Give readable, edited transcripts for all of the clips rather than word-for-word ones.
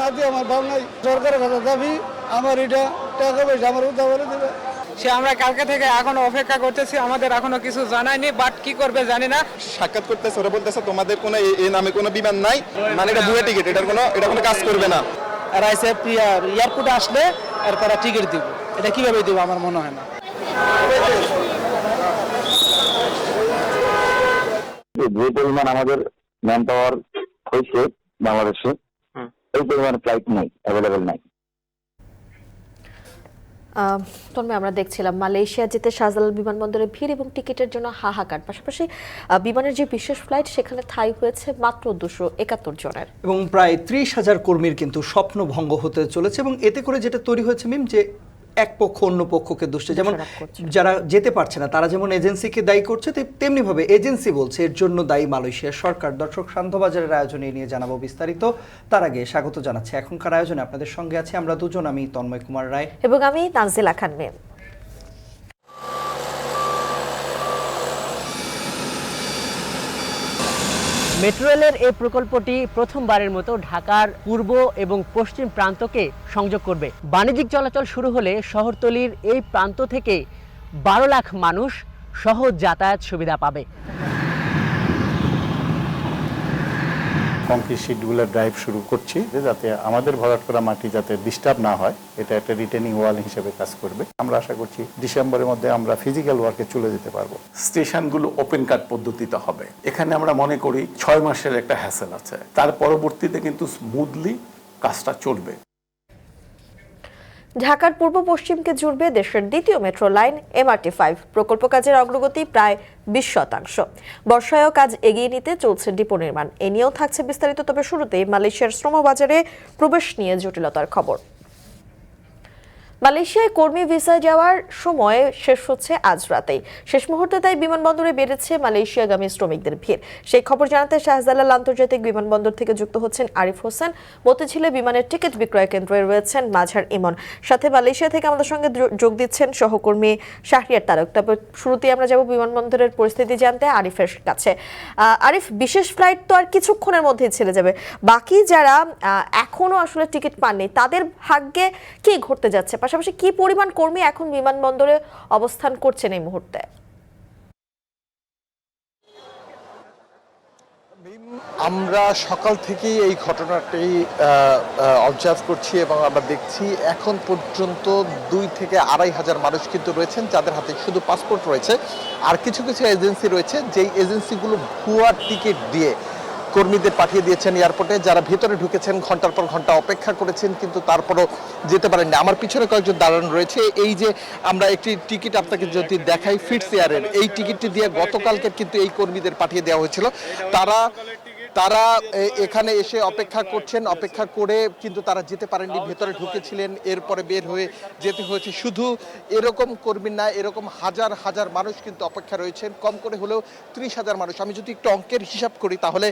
আদি আমার ভাব নাই। সরকারের কাছে দাবি আমার এটা টাকা পয়সা আমার উদ্ধার করে দেবে। সে আমরা কালকে থেকে এখনো অপেক্ষা করতেছি, আমাদের এখনো কিছু জানায়নি, বাট কি করবে জানি না। সাক্ষাৎ করতেছে, ওরা বলতেছে তোমাদের কোনো এই নামে কোনো বিমান নাই, মানে এটা ভুয়া টিকিট, এটা কোনো কাজ করবে না। আর আইসে এয়ারপোর্টে আসলে আর তারা টিকিট দিব, এটা কিভাবে দিব আমার মনে হয় না। যে পরিমাণ আমাদের ম্যান পাওয়ার হয়েছে বাংলাদেশে, এই পরিমাণ ফ্লাইট নাই, অ্যাভেলেবেল নাই। তন্ময়, আমরা দেখছিলাম মালয়েশিয়া যেতে শাহজালাল বিমানবন্দরে ভিড় এবং টিকিটের জন্য হাহাকার। পাশাপাশি বিমানের যে বিশেষ ফ্লাইট সেখানে ঠাঁই হয়েছে মাত্র 271 জনের এবং প্রায় 30,000 কর্মীর কিন্তু স্বপ্ন ভঙ্গ হতে চলেছে। এবং এতে করে যেটা তৈরি হয়েছে মিম, যে এক পক্ষ অন্য পক্ষকে দোষে, যেমন যারা যেতে পারছে না তারা যেমন এজেন্সিকে দায়ী করছে, তেমনি ভাবে এজেন্সি বলছে এর জন্য দায়ী মালয়েশিয়ার সরকার। দর্শক, শান্তবাজারের আয়োজনে নিয়ে জানাবো বিস্তারিত। তার আগে স্বাগত জানাচ্ছি এখনকার আয়োজনে আপনাদের সঙ্গে আছি আমরা দুজন, আমি তন্ময় কুমার রায় এবং আমি তানজিলা খান মেম। মেট্রো রেলের এই প্রকল্পটি প্রথমবারের মতো ঢাকার পূর্ব এবং পশ্চিম প্রান্তকে সংযোগ করবে। বাণিজ্যিক চলাচল শুরু হলে শহরতলির এই প্রান্ত থেকে 12 লাখ মানুষ সহজ যাতায়াত সুবিধা পাবে। কংক্রিট শিটগুলো ড্রাইভ শুরু করছি, যাতে আমাদের ভরাট করা মাটি যাতে ডিস্টার্ব না হয়, এটা একটা রিটেনিং ওয়াল হিসেবে কাজ করবে। আমরা আশা করছি ডিসেম্বরের মধ্যে আমরা ফিজিক্যাল ওয়ার্কে চলে যেতে পারবো। স্টেশনগুলো ওপেন কাট পদ্ধতিতে হবে। এখানে আমরা মনে করি 6 মাসের একটা হ্যাসেল আছে, তার পরবর্তীতে কিন্তু স্মুথলি কাজটা চলবে। ঢাকার পূর্ব পশ্চিমকে জুড়বে দেশের দ্বিতীয় মেট্রো লাইন MRT5 প্রকল্প কাজের অগ্রগতি প্রায় 20%। বর্ষায়ও কাজ এগিয়ে নিতে চলছে ডিপো নির্মাণ। এ নিয়েও থাকছে বিস্তারিত, তবে শুরুতেই মালয়েশিয়ার শ্রমবাজারে প্রবেশ নিয়ে জটিলতার খবর। মালয়েশিয়ায় কর্মী ভিসায় যাওয়ার সময় শেষ হচ্ছে আজ রাতেই। শেষ মুহূর্তে তাই বিমানবন্দরে বেড়েছে মালয়েশিয়াগামী শ্রমিকদের ভিড়। সেই খবর জানাতে শাহজালাল আন্তর্জাতিক বিমানবন্দর থেকে যুক্ত হচ্ছেন আরিফ হোসেন। মতিঝিলে বিমানের টিকিট বিক্রয় কেন্দ্রে রয়েছেন মাঝার ইমন। সাথে মালয়েশিয়া থেকে আমাদের সঙ্গে যোগ দিচ্ছেন সহকর্মী শাহরিয়ার তারক। তবে শুরুতেই আমরা যাব বিমানবন্দরের পরিস্থিতি জানতে আরিফের কাছে। আরিফ, বিশেষ ফ্লাইট তো আর কিছুক্ষণের মধ্যেই ছেড়ে যাবে, বাকি যারা এখনো আসলে টিকিট পাননি তাদের ভাগ্যে কি ঘটতে যাচ্ছে? পাশাপাশি কি পরিমাণ কর্মী এখন বিমানবন্দরে অবস্থান করছেন এই মুহূর্তে? আমরা সকাল থেকেই এই ঘটনাটি অবজার্ভ করছি এবং আমরা দেখছি এখন পর্যন্ত 2 থেকে 2,500 মানুষ কিন্তু রয়েছেন যাদের হাতে শুধু পাসপোর্ট রয়েছে। আর কিছু কিছু এজেন্সি রয়েছে যেই এজেন্সিগুলো ভুয়া টিকিট দিয়ে কর্মীদের পাঠিয়ে দিয়েছেন এয়ারপোর্টে, যারা ভেতরে ঢুকেছেন ঘন্টার পর ঘন্টা অপেক্ষা করেছেন কিন্তু তারপরও যেতে পারেননি। আমার পিছনে কয়েকজন দাঁড়ানো রয়েছে। এই যে আমরা একটি টিকিট আপনাকে যদি দেখাই ফিটস এয়ারের, এই টিকিটটি দিয়ে গতকালকে কিন্তু এই কর্মীদের পাঠিয়ে দেওয়া হয়েছিল। তারা এখানে এসে অপেক্ষা করছেন, অপেক্ষা করে কিন্তু তারা যেতে পারেননি, ভেতরে ঢুকেছিলেন, এরপরে বের হয়ে যেতে হয়েছে। শুধু এরকম কর্মী না, এরকম হাজার হাজার মানুষ কিন্তু অপেক্ষা রয়েছেন, কম করে হলেও 30,000 মানুষ। আমি যদি একটু অঙ্কের হিসাব করি তাহলে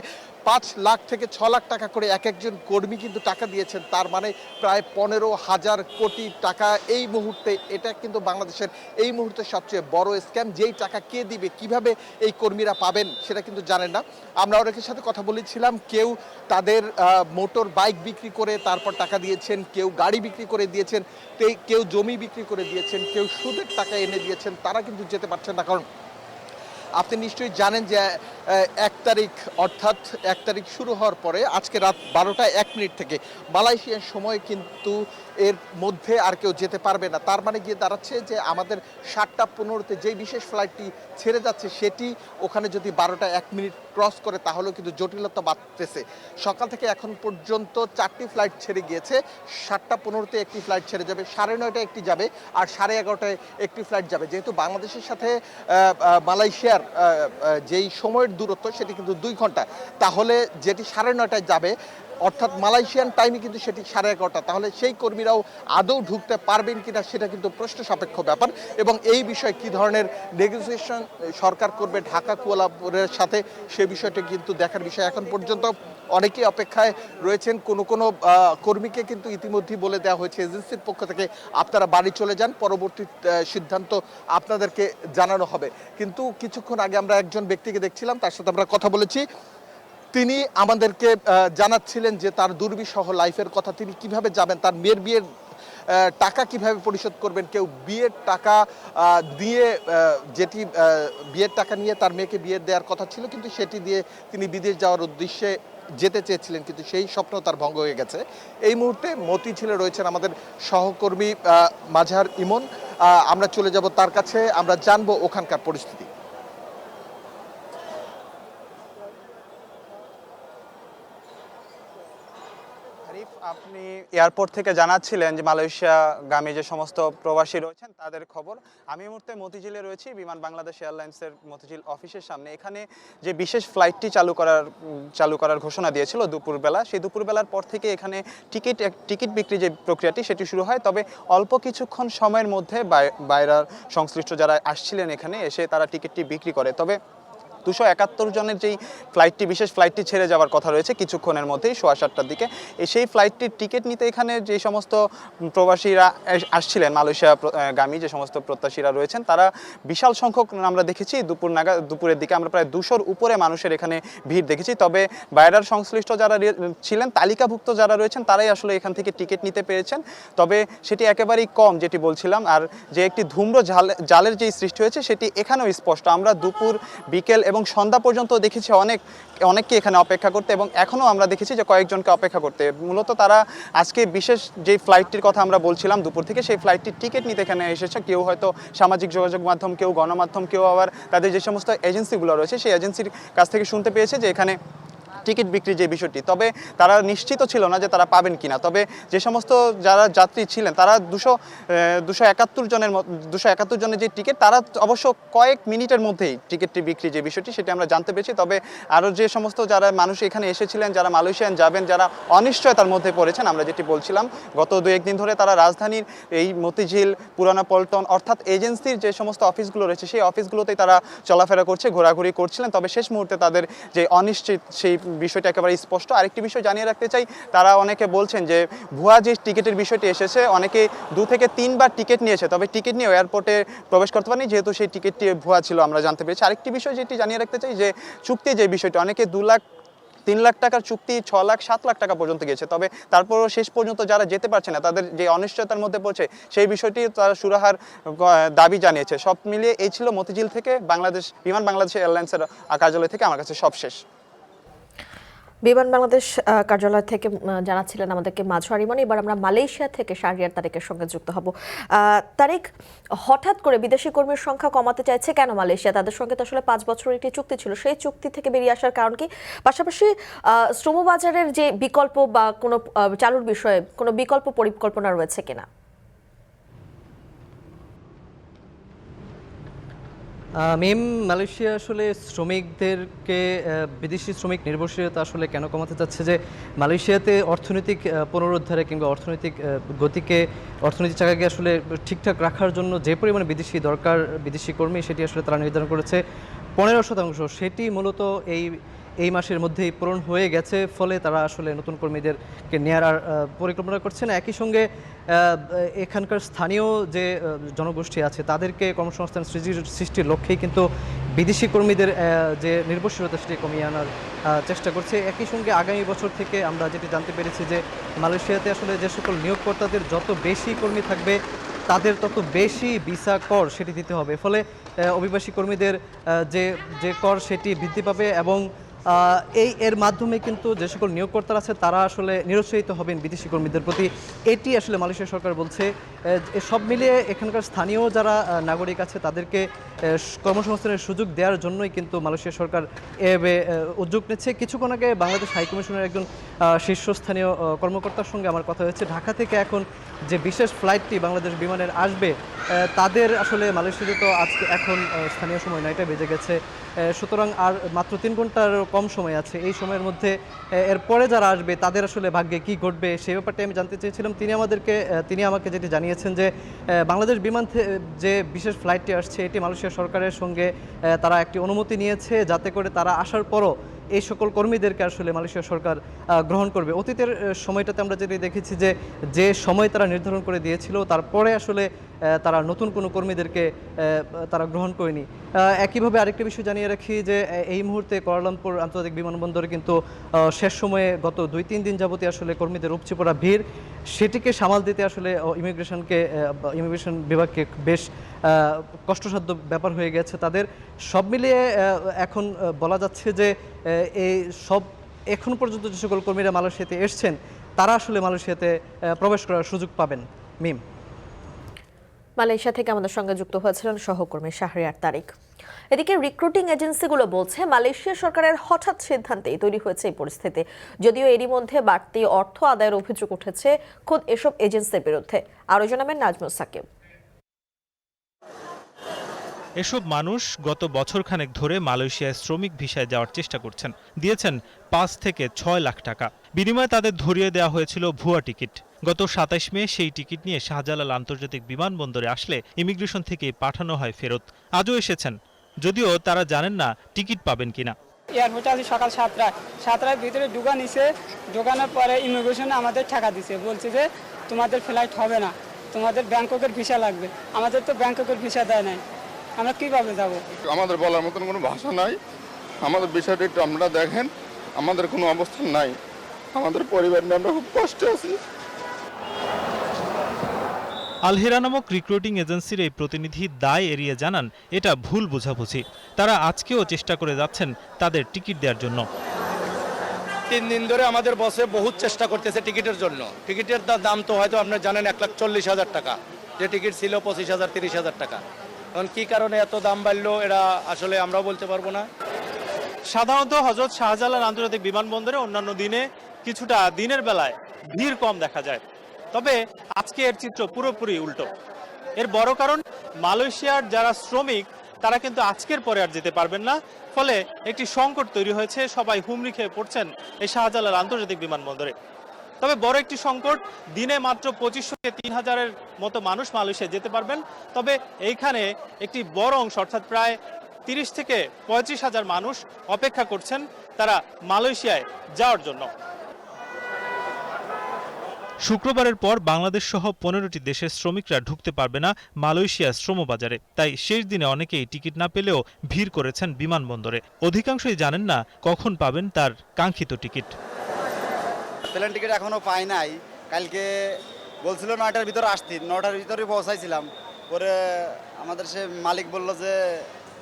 5 লাখ থেকে 6 লাখ টাকা করে এক একজন কর্মী কিন্তু টাকা দিয়েছেন, তার মানে প্রায় 15,000 কোটি টাকা এই মুহূর্তে। এটা কিন্তু বাংলাদেশের এই মুহূর্তে সবচেয়ে বড় স্ক্যাম। যেই টাকা কে দিবে, কিভাবে এই কর্মীরা পাবেন সেটা কিন্তু জানেন না। আমরা অনেকের সাথে কথা বলেছিলাম, কেউ তাদের মোটর বাইক বিক্রি করে তারপর টাকা দিয়েছেন, কেউ গাড়ি বিক্রি করে দিয়েছেন, কেউ জমি বিক্রি করে দিয়েছেন, কেউ সুদের টাকা এনে দিয়েছেন। তারা কিন্তু যেতে পারছেন না, কারণ আপনি নিশ্চয়ই জানেন যে 1 তারিখ অর্থাৎ 1 তারিখ শুরু হওয়ার পরে আজকে রাত 12:01 থেকে মালয়েশিয়ার সময় কিন্তু এর মধ্যে আর কেউ যেতে পারবে না। তার মানে গিয়ে দাঁড়াচ্ছে যে আমাদের 7:15-তে যেই বিশেষ ফ্লাইটটি ছেড়ে যাচ্ছে সেটি ওখানে যদি 12:01 ক্রস করে তাহলেও কিন্তু জটিলতা বাড়তেছে। সকাল থেকে এখন পর্যন্ত 4টি ফ্লাইট ছেড়ে গিয়েছে। 7:15-তে একটি ফ্লাইট ছেড়ে যাবে, 9:30-টায় একটি যাবে, আর 11:30-টায় একটি ফ্লাইট যাবে। যেহেতু বাংলাদেশের সাথে মালয়েশিয়ার যেই সময়ের দূরত্ব সেটি কিন্তু 2 ঘন্টা, তাহলে যেটি 9:30-টায় যাবে অর্থাৎ মালয়েশিয়ান টাইমে কিন্তু সেটি 11:30, তাহলে সেই কর্মীরাও আদৌ ঢুকতে পারবেন কিনা সেটা কিন্তু প্রশ্ন সাপেক্ষ ব্যাপার। এবং এই বিষয়ে কি ধরনের নেগোসিয়েশন সরকার করবে ঢাকা কুয়ালালামপুরের সাথে, সে বিষয়টা কিন্তু দেখার বিষয়। এখন পর্যন্ত অনেকেই অপেক্ষায় রয়েছেন। কোনো কর্মীকে কিন্তু ইতিমধ্যেই বলে দেওয়া হয়েছে এজেন্সির পক্ষ থেকে আপনারা বাড়ি চলে যান, পরবর্তী সিদ্ধান্ত আপনাদেরকে জানানো হবে। কিন্তু কিছুক্ষণ আগে আমরা একজন ব্যক্তিকে দেখছিলাম, তার সাথে আমরা কথা বলেছি। তিনি আমাদেরকে জানাচ্ছিলেন যে তার দুর্বিষহ লাইফের কথা, তিনি কিভাবে যাবেন, তার মেয়ের বিয়ের টাকা কিভাবে পরিশোধ করবেন। কেউ বিয়ের টাকা দিয়ে যেটি বিয়ের টাকা নিয়ে তার মেয়েকে বিয়ে দেওয়ার কথা ছিল, কিন্তু সেটি দিয়ে তিনি বিদেশ যাওয়ার উদ্দেশ্যে যেতে চেয়েছিলেন, কিন্তু সেই স্বপ্ন তার ভঙ্গ হয়ে গেছে। এই মুহূর্তে মতিঝিলে রয়েছেন আমাদের সহকর্মী মাঝহার ইমন। আমরা চলে যাব তার কাছে, আমরা জানবো ওখানকার পরিস্থিতি। আপনি এয়ারপোর্ট থেকে জানাচ্ছিলেন যে মালয়েশিয়াগামী যে সমস্ত প্রবাসী রয়েছেন তাদের খবর। আমি এই মুহূর্তে মতিঝিলে রয়েছি, বিমান বাংলাদেশ এয়ারলাইন্সের মতিঝিল অফিসের সামনে। এখানে যে বিশেষ ফ্লাইটটি চালু করার ঘোষণা দিয়েছিল দুপুরবেলা, সেই দুপুরবেলার পর থেকে এখানে টিকিট বিক্রি যে প্রক্রিয়াটি সেটি শুরু হয়। তবে অল্প কিছুক্ষণ সময়ের মধ্যে বাইরের সংশ্লিষ্ট যারা আসছিলেন এখানে এসে তারা টিকিটটি বিক্রি করে। তবে 271 জনের যেই বিশেষ ফ্লাইটটি ছেড়ে যাওয়ার কথা রয়েছে কিছুক্ষণের মধ্যেই 7:15টার দিকে, সেই ফ্লাইটটির টিকিট নিতে এখানে যে সমস্ত প্রবাসীরা আসছিলেন, মালয়েশিয়াগামী যে সমস্ত প্রত্যাশীরা রয়েছেন, তারা বিশাল সংখ্যক আমরা দেখেছি। দুপুরের দিকে আমরা প্রায় 200-র উপরে মানুষের এখানে ভিড় দেখেছি। তবে বাইরের সংশ্লিষ্ট যারা ছিলেন, তালিকাভুক্ত যারা রয়েছেন, তারাই আসলে এখান থেকে টিকিট নিতে পেরেছেন। তবে সেটি একেবারেই কম, যেটি বলছিলাম। আর যে একটি ধূম্র জালের যেই সৃষ্টি হয়েছে সেটি এখানেও স্পষ্ট। আমরা দুপুর, বিকেল এবং সন্ধ্যা পর্যন্ত দেখেছি অনেককে এখানে অপেক্ষা করতে, এবং এখনও আমরা দেখেছি যে কয়েকজনকে অপেক্ষা করতে। মূলত তারা আজকে বিশেষ যেই ফ্লাইটটির কথা আমরা বলছিলাম দুপুর থেকে, সেই ফ্লাইটটির টিকিট নিতে এখানে এসেছে। কেউ হয়তো সামাজিক যোগাযোগ মাধ্যম, কেউ গণমাধ্যম, কেউ আবার তাদের যে সমস্ত এজেন্সিগুলো রয়েছে সেই এজেন্সির কাছ থেকে শুনতে পেয়েছে যে এখানে টিকিট বিক্রির যে বিষয়টি। তবে তারা নিশ্চিত ছিল না যে তারা পাবেন কিনা। তবে যে সমস্ত যারা যাত্রী ছিলেন তারা 271 জনের যে টিকিট, তারা অবশ্য কয়েক মিনিটের মধ্যেই টিকিটটি বিক্রি যে বিষয়টি সেটি আমরা জানতে পেরেছি। তবে আরও যে সমস্ত যারা মানুষ এখানে এসেছিলেন, যারা মালয়েশিয়ান যাবেন, যারা অনিশ্চয়তার মধ্যে পড়েছেন, আমরা যেটি বলছিলাম গত 2-1 দিন ধরে তারা রাজধানীর এই মতিঝিল, পুরানা পল্টন অর্থাৎ এজেন্সির যে সমস্ত অফিসগুলো রয়েছে সেই অফিসগুলোতেই তারা চলাফেরা করছে, ঘোরাঘুরি করছিলেন। তবে শেষ মুহূর্তে তাদের যে অনিশ্চিত সেই বিষয়টা একেবারে স্পষ্ট। আরেকটি বিষয় জানিয়ে রাখতে চাই, তারা অনেকে বলছেন যে ভুয়া যে টিকিটের বিষয়টি এসেছে, অনেকে 2 থেকে 3 বার টিকিট নিয়েছে, তবে টিকিট নিয়ে এয়ারপোর্টে প্রবেশ করতে পারেনি, যেহেতু সেই টিকিটটি ভুয়া ছিল আমরা জানতে পেরেছি। আরেকটি বিষয় যেটি জানিয়ে রাখতে চাই, যে চুক্তি যে বিষয়টি, অনেকে 2 লাখ 3 লাখ টাকার চুক্তি 6 লাখ 7 লাখ টাকা পর্যন্ত গেছে। তবে তারপরও শেষ পর্যন্ত যারা যেতে পারছে না, তাদের যে অনিশ্চয়তার মধ্যে পড়ছে, সেই বিষয়টি তারা সুরাহার দাবি জানিয়েছে। সব মিলিয়ে এই ছিল মতিঝিল থেকে বিমান বাংলাদেশ এয়ারলাইন্সের কার্যালয় থেকে আমার কাছে সব শেষ। বিমান বাংলাদেশ কার্যালয় থেকে জানাচ্ছিলেন আমাদেরকে মাঝহার ইমন। এবার আমরা মালয়েশিয়া থেকে শাহরিয়ার তারেকের সঙ্গে যুক্ত হব। তারেক, হঠাৎ করে বিদেশি কর্মীর সংখ্যা কমাতে চাইছে কেন মালয়েশিয়া? তাদের সঙ্গে তো আসলে 5 বছরের একটি চুক্তি ছিল, সেই চুক্তি থেকে বেরিয়ে আসার কারণ কি? পাশাপাশি শ্রমবাজারের যে বিকল্প বা কোনো চালুর বিষয়ে কোনো বিকল্প পরিকল্পনা রয়েছে কিনা? মিম, মালয়েশিয়া আসলে শ্রমিকদেরকে বিদেশি শ্রমিক নির্ভরশীলতা আসলে কেন কমাতে চাচ্ছে? যে মালয়েশিয়াতে অর্থনৈতিক পুনরুদ্ধারে কিংবা অর্থনৈতিক গতিকে, অর্থনৈতিক চাকাকে আসলে ঠিকঠাক রাখার জন্য যে পরিমাণে বিদেশি দরকার, বিদেশি কর্মী, সেটি আসলে তারা নির্ধারণ করেছে 15%। সেটি মূলত এই মাসের মধ্যেই পূরণ হয়ে গেছে। ফলে তারা আসলে নতুন কর্মীদেরকে নেওয়ার পরিকল্পনা করছে না। একই সঙ্গে এখানকার স্থানীয় যে জনগোষ্ঠী আছে তাদেরকে কর্মসংস্থান সৃষ্টির লক্ষ্যেই কিন্তু বিদেশি কর্মীদের যে নির্ভরশীলতা সেটি কমিয়ে আনার চেষ্টা করছে। একই সঙ্গে আগামী বছর থেকে আমরা যেটি জানতে পেরেছি যে মালয়েশিয়াতে আসলে যে সকল নিয়োগকর্তাদের যত বেশি কর্মী থাকবে তাদের তত বেশি ভিসা কর সেটি দিতে হবে। ফলে অভিবাসী কর্মীদের যে কর সেটি বৃদ্ধি পাবে, এবং এর মাধ্যমে কিন্তু যে সকল নিয়োগকর্তারা আছে তারা আসলে নিরুৎসাহিত হবেন বিদেশি কর্মীদের প্রতি। এটি আসলে মালয়েশিয়া সরকার বলছে। সব মিলিয়ে এখানকার স্থানীয় যারা নাগরিক আছে তাদেরকে কর্মসংস্থানের সুযোগ দেওয়ার জন্যই কিন্তু মালয়েশিয়া সরকার উদ্যোগ নিচ্ছে। কিছুক্ষণ আগে বাংলাদেশ হাইকমিশনের একজন শীর্ষস্থানীয় কর্মকর্তার সঙ্গে আমার কথা হয়েছে। ঢাকা থেকে এখন যে বিশেষ ফ্লাইটটি বাংলাদেশ বিমানের আসবে, তাদের আসলে মালয়েশিয়াতে তো আজকে এখন স্থানীয় সময় 9টা বেজে গেছে, সুতরাং আর মাত্র 3 ঘন্টার কম সময় আছে। এই সময়ের মধ্যে এরপরে যারা আসবে তাদের আসলে ভাগ্যে কি ঘটবে সেই ব্যাপারটা আমি জানতে চেয়েছিলাম। তিনি আমাকে যেটি জানিয়েছেন যে বাংলাদেশ বিমান যে বিশেষ ফ্লাইটটি আসছে এটি মালয়েশিয়া সরকারের সঙ্গে তারা একটি অনুমতি নিয়েছে, যাতে করে তারা আসার পরও এই সকল কর্মীদেরকে আসলে মালয়েশিয়া সরকার গ্রহণ করবে। অতীতের সময়টাতে আমরা যেটি দেখেছি যে সময় তারা নির্ধারণ করে দিয়েছিল, তারপরে আসলে তারা নতুন কোনো কর্মীদেরকে তারা গ্রহণ করেনি। একইভাবে আরেকটি বিষয় জানিয়ে রাখি যে এই মুহূর্তে কুয়ালালামপুর আন্তর্জাতিক বিমানবন্দরে কিন্তু শেষ সময়ে গত 2-3 দিন যাবতীয় আসলে কর্মীদের উপচে পড়া ভিড়, সেটিকে সামাল দিতে আসলে ইমিগ্রেশন বিভাগকে বেশ কষ্টসাধ্য ব্যাপার হয়ে গেছে তাদের। সব মিলিয়ে এখন বলা যাচ্ছে যে এই সব এখন পর্যন্ত যে সকল কর্মীরা মালয়েশিয়াতে এসছেন তারা আসলে মালয়েশিয়াতে প্রবেশ করার সুযোগ পাবেন। মিম, মালয়েশিয়া থেকে আমাদের সঙ্গে যুক্ত হয়েছিলেন সহকর্মী শাহরিয়ার তারিক। এদিকে রিক্রুটিং এজেন্সিগুলো বলছে মালয়েশিয়া সরকারের হঠাৎ সিদ্ধান্তেই তৈরি হয়েছে এই পরিস্থিতি। যদিও এরই মধ্যে বাড়তি অর্থ আদায়ের অভিযোগ উঠেছে খোদ এসব এজেন্সির বিরুদ্ধে। আরও জানাবেন নাজমুল সাকিব। এসব মানুষ গত বছরখানেক ধরে মালয়েশিয়ায় শ্রমিক ভিসায় যাওয়ার চেষ্টা করছেন। দিয়েছেন 5 থেকে 6 লাখ টাকা। বিনিময়ে তাদের ধরিয়ে দেওয়া হয়েছিল ভুয়া টিকিট। গত 27 মে সেই টিকিট নিয়ে শাহজালাল আন্তর্জাতিক বিমানবন্দরে আসলে ইমিগ্রেশন থেকে পাঠানো হয় ফেরত। আজও এসেছেন, যদিও তারা জানেন না টিকিট পাবেন কিনা। এয়ারপোর্টে আছি সকাল 7টার ভিতরে ঢোকানোর পরে ইমিগ্রেশনে আমাদের টাকা দিছে, বলছে যে তোমাদের ফ্লাইট হবে না, তোমাদের ব্যাংককের ভিসা লাগবে। আমাদের তো ব্যাংককের ভিসা দেয় নাই, আমরা কিভাবে যাব? আমাদের বলার মতন কোনো ভাষা নাই। আমাদের বিষয়টা একটু আপনারা দেখেন, আমাদের কোনো অবস্থান নাই, আমাদের পরিবার নিয়ে আমরা খুব কষ্টে আছি। আলহেরা নামক রিক্রুটিং এজেন্সির এই প্রতিনিধি দায় এড়িয়ে জানান এটা ভুল বোঝাবুঝি। তারা আজকেও চেষ্টা করে যাচ্ছেন তাদের টিকিট দেওয়ার জন্য। 3 দিন ধরে আমাদের বসে বহুত চেষ্টা করতেছে টিকিটের জন্য। টিকিটের দাম তো হয়তো আপনারা জানেন 1,40,000 টাকা, যে টিকিট ছিল 25,000 30,000 টাকা। এখন কি কারণে এত দাম বাড়লো এটা আসলে আমরাও বলতে পারবো না। সাধারণত হযরত শাহজালাল আন্তর্জাতিক বিমানবন্দরে অন্যান্য দিনে কিছুটা দিনের বেলায় ভিড় কম দেখা যায়, তবে আজকে এর চিত্র পুরোপুরি উল্টো। এর বড় কারণ মালয়েশিয়ার যারা শ্রমিক তারা কিন্তু আজকের পরে আর যেতে পারবেন না, ফলে একটি সংকট তৈরি হয়েছে। সবাই হুমড়ি খেয়ে পড়ছেন এই শাহজালাল আন্তর্জাতিক বিমানবন্দরে। তবে বড় একটি সংকট, দিনে মাত্র 2500 থেকে 3000-এর মতো মানুষ মালয়েশিয়া যেতে পারবেন। তবে এইখানে একটি বড় অংশ অর্থাৎ প্রায় 30 থেকে 35,000 মানুষ অপেক্ষা করছেন তারা মালয়েশিয়ায় যাওয়ার জন্য। শুক্রবারের পর বাংলাদেশ সহ 15টি দেশের শ্রমিকরা ঢুকতে পারবে না মালয়েশিয়া শ্রমবাজারে। তাই শেষ দিনে অনেকেই টিকিট না পেলেও ভিড় করেছেন বিমানবন্দরে। অধিকাংশই জানেন না কখন পাবেন তার কাঙ্ক্ষিত টিকিট। প্লেন টিকিট এখনো পাই নাই। কালকে বলছিল 9টার ভিতরে আসতে, 9টার ভিতরে পৌঁছাইছিলাম। পরে আমাদের সে মালিক বলল যে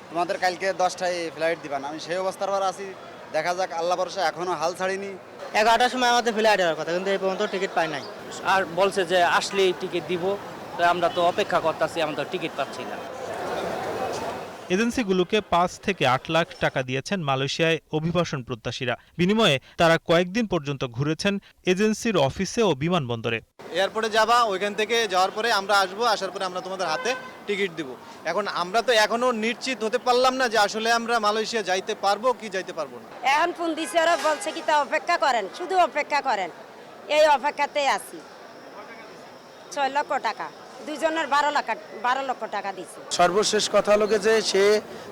তোমাদের কালকে 10টায় ফ্লাইট দিবেন। আমি সেই অবস্থার পর আছি, দেখা যাক, আল্লাহ ভরসা, এখনো হাল ছাড়িনি। 11টার সময় আমাদের ফ্লাইট হওয়ার কথা, কিন্তু এই পর্যন্ত টিকিট পাই নাই। আর বলছে যে আসলেই টিকিট দিব, তো আমরা তো অপেক্ষা করতেছি, আমরা টিকিট পাচ্ছি না। এজেন্সিগুলোকে 5 থেকে 8 লাখ টাকা দিয়েছেন মালয়েশিয়ায় অভিবাসন প্রত্যাশীরা। বিনিময়ে তারা কয়েকদিন পর্যন্ত ঘুরেছেন এজেন্সির অফিসে ও বিমানবন্দরে। এয়ারপোর্টে যাবা, ওইখান থেকে যাওয়ার পরে আমরা আসবো, আসার পরে আমরা তোমাদের হাতে টিকিট দিব। এখন আমরা তো এখনো নিশ্চিত হতে পারলাম না যে আসলে আমরা মালয়েশিয়া যাইতে পারবো কি যাইতে পারবো না। এখন ফোন দিছে, ওরা বলছে কি তা অপেক্ষা করেন, শুধু অপেক্ষা করেন। এই অপেক্ষাতেই আছি। 6 লক্ষ টাকা, দুইজনের 12 লক্ষ টাকা দিচ্ছে। সর্বশেষ কথা হলো যে সে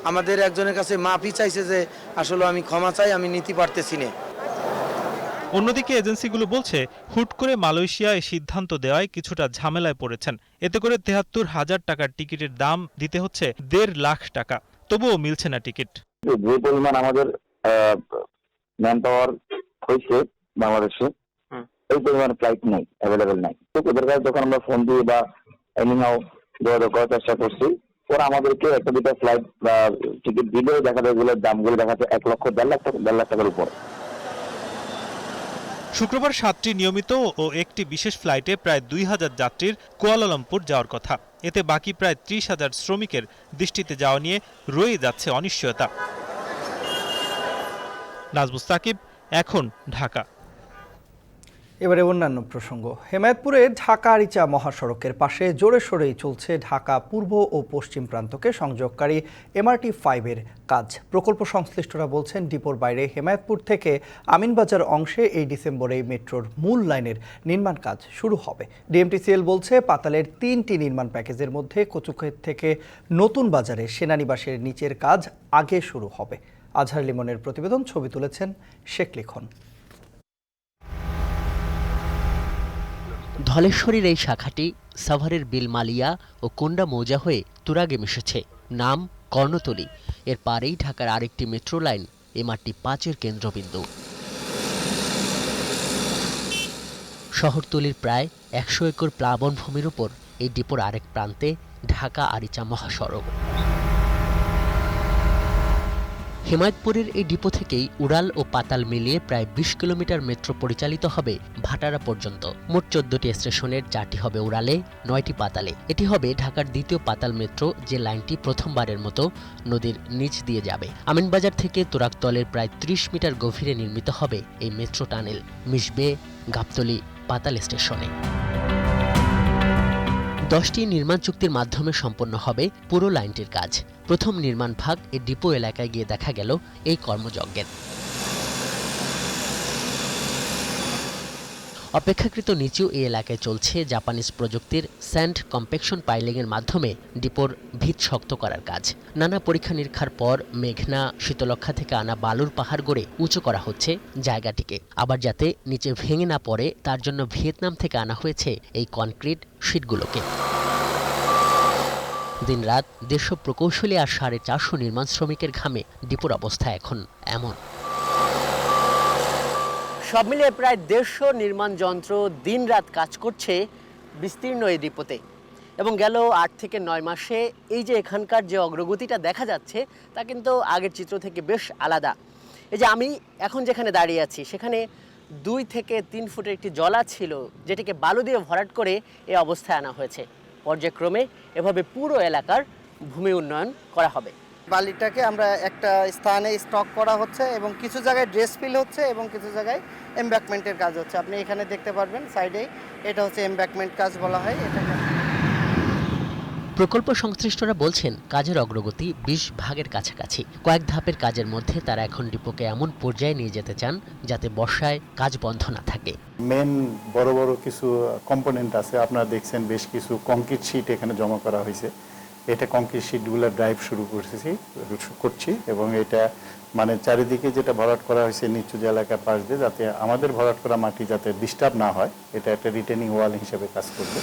আমাদের একজনের কাছে মাফি চাইছে যে আসলে আমি ক্ষমা চাই, আমি নিতে পারতেছি না। অন্যদিকে এজেন্সিগুলো বলছে হুট করে মালয়েশিয়ায় সিদ্ধান্ত দেওয়ায় কিছুটা ঝামেলায় পড়েছেন। এতে করে 73,000 টাকার টিকিটের দাম দিতে হচ্ছে 1.5 লাখ টাকা, তবুও মিলছে না টিকিট। যে পরিমাণ আমাদের ম্যান পাওয়ার হয়েছে বাংলাদেশে, এই পরিমাণ ফ্লাইট নাই, অ্যাভেলেবেল নাই। তো ওদের কাছে যখন আমরা ফোন দিয়ে বা এনিহাও যোগাযোগ করার চেষ্টা করছি, ওরা আমাদেরকে একটা দুটা ফ্লাইট বা টিকিট দিলেও দেখা যায় এগুলোর দামগুলো দেখা যাচ্ছে 1 লক্ষ 1.5 লাখ টাকার উপর। শুক্রবার 7টি নিয়মিত ও একটি বিশেষ ফ্লাইটে প্রায় 2000 যাত্রীর কুয়ালালামপুর যাওয়ার কথা। এতে বাকি প্রায় 30,000 শ্রমিকের দৃষ্টিতে যাওয়া নিয়ে রয়ে যাচ্ছে অনিশ্চয়তা। নাজমুল সাকিব, এখন ঢাকা। এবারে অন্যান্য প্রসঙ্গ। হেমায়েতপুরে ঢাকা আরিচা মহাসড়কের পাশে জোরে সোরেই চলছে ঢাকা পূর্ব ও পশ্চিম প্রান্তকে সংযোগকারী MRT-5 কাজ। প্রকল্প সংশ্লিষ্টরা বলছেন ডিপোর বাইরে হেমায়েতপুর থেকে আমিনবাজার অংশে এই ডিসেম্বরে মেট্রোর মূল লাইনের নির্মাণ কাজ শুরু হবে। DMTCL বলছে পাতালের 3টি নির্মাণ প্যাকেজের মধ্যে কচুক্ষেত থেকে নতুন বাজারে সেনানিবাসের নিচের কাজ আগে শুরু হবে। আজহার লিমনের প্রতিবেদন, ছবি তুলেছেন শেখ লিখন। ধলেশ্বরীর এই শাখাটি সাভারের বিলমালিয়া ও কোন্ডা মৌজা হয়ে তুরাগে মিশেছে। নাম কর্ণতলী। এর পারেই ঢাকার আরেকটি মেট্রো লাইন এমআরটি 5-এর কেন্দ্রবিন্দু। শহরতলির প্রায় 100 একর প্লাবন ভূমির উপর এই ডিপোর আরেক প্রান্তে ঢাকা আরিচা মহাসড়ক। হেমায়তপুরের এই ডিপো থেকেই উড়াল ও পাতাল মিলিয়ে প্রায় 20 কিলোমিটার মেট্রো পরিচালিত হবে ভাটারা পর্যন্ত। মোট 14টি স্টেশনের 4টি হবে উড়ালে, 9টি পাতালে। এটি হবে ঢাকার দ্বিতীয় পাতাল মেট্রো, যে লাইনটি প্রথমবারের মতো নদীর নিচ দিয়ে যাবে। আমিনবাজার থেকে তুরাগতলের প্রায় 30 মিটার গভীরে নির্মিত হবে এই মেট্রো টানেল। মিশবে গাবতলী পাতাল স্টেশনে। 10টি নির্মাণ চুক্তির মাধ্যমে সম্পন্ন হবে পুরো লাইনটির কাজ। প্রথম নির্মাণ ভাগ এই ডিপো এলাকায় গিয়ে দেখা গেল এই কর্মযজ্ঞের। অপেক্ষাকৃত নিচু এই এলাকায় চলছে জাপানিজ প্রযুক্তির স্যান্ড কম্প্যাকশন পাইলিংয়ের মাধ্যমে ডিপোর ভিত শক্ত করার কাজ। নানা পরীক্ষা নিরীক্ষার পর মেঘনা, শীতলক্ষা থেকে আনা বালুর পাহাড় গড়ে উঁচু করা হচ্ছে জায়গাটিকে। আবার যাতে নিচে ভেঙে না পড়ে তার জন্য ভিয়েতনাম থেকে আনা হয়েছে এই কনক্রিট শীটগুলোকে। দিনরাত 150 প্রকৌশলী আর 450 নির্মাণ শ্রমিকের ঘামে ডিপোর অবস্থা এখন এমন। সব মিলিয়ে প্রায় 150 নির্মাণ যন্ত্র দিনরাত কাজ করছে বিস্তীর্ণ এই ডিপোতে। এবং গেল 8 থেকে 9 মাসে এই যে এখানকার যে অগ্রগতিটা দেখা যাচ্ছে তা কিন্তু আগের চিত্র থেকে বেশ আলাদা। এই যে আমি এখন যেখানে দাঁড়িয়ে আছি সেখানে 2 থেকে 3 ফুটের একটি জলা ছিল, যেটিকে বালু দিয়ে ভরাট করে এই অবস্থায় আনা হয়েছে। পর্যায়ক্রমে এভাবে পুরো এলাকার ভূমি উন্নয়ন করা হবে। বালিটাকে আমরা একটা স্থানে স্টক করা হচ্ছে এবং কিছু জায়গায় ড্রেস ফিল হচ্ছে এবং কিছু জায়গায় এমব্যাকমেন্টের কাজ হচ্ছে। আপনি এখানে দেখতে পারবেন সাইডে, এটা হচ্ছে এমব্যাকমেন্ট কাজ বলা হয়। এটা প্রকল্প সংশ্লিষ্টরা বলছেন কাজের অগ্রগতি 20 ভাগের কাছাকাছি। কয়েক ধাপের কাজের মধ্যে তারা এখন ডিপোকে এমন পর্যায়ে নিয়ে যেতে চান যাতে বর্ষায় কাজ বন্ধ না থাকে। মেন বড় বড় কিছু কম্পোনেন্ট আছে, আপনারা দেখছেন বেশ কিছু কংক্রিট শীট এখানে জমা করা হয়েছে। এটা কংক্রিট শীটগুলো ড্রাইভ শুরু করছি এবং এটা মানে চারিদিকে যেটা ভরাট করা হয়েছে নিচু যে এলাকার পাশ দিয়ে, যাতে আমাদের ভরাট করা মাটি যাতে ডিস্টার্ব না হয়, এটা একটা রিটেনিং ওয়াল হিসেবে কাজ করবে।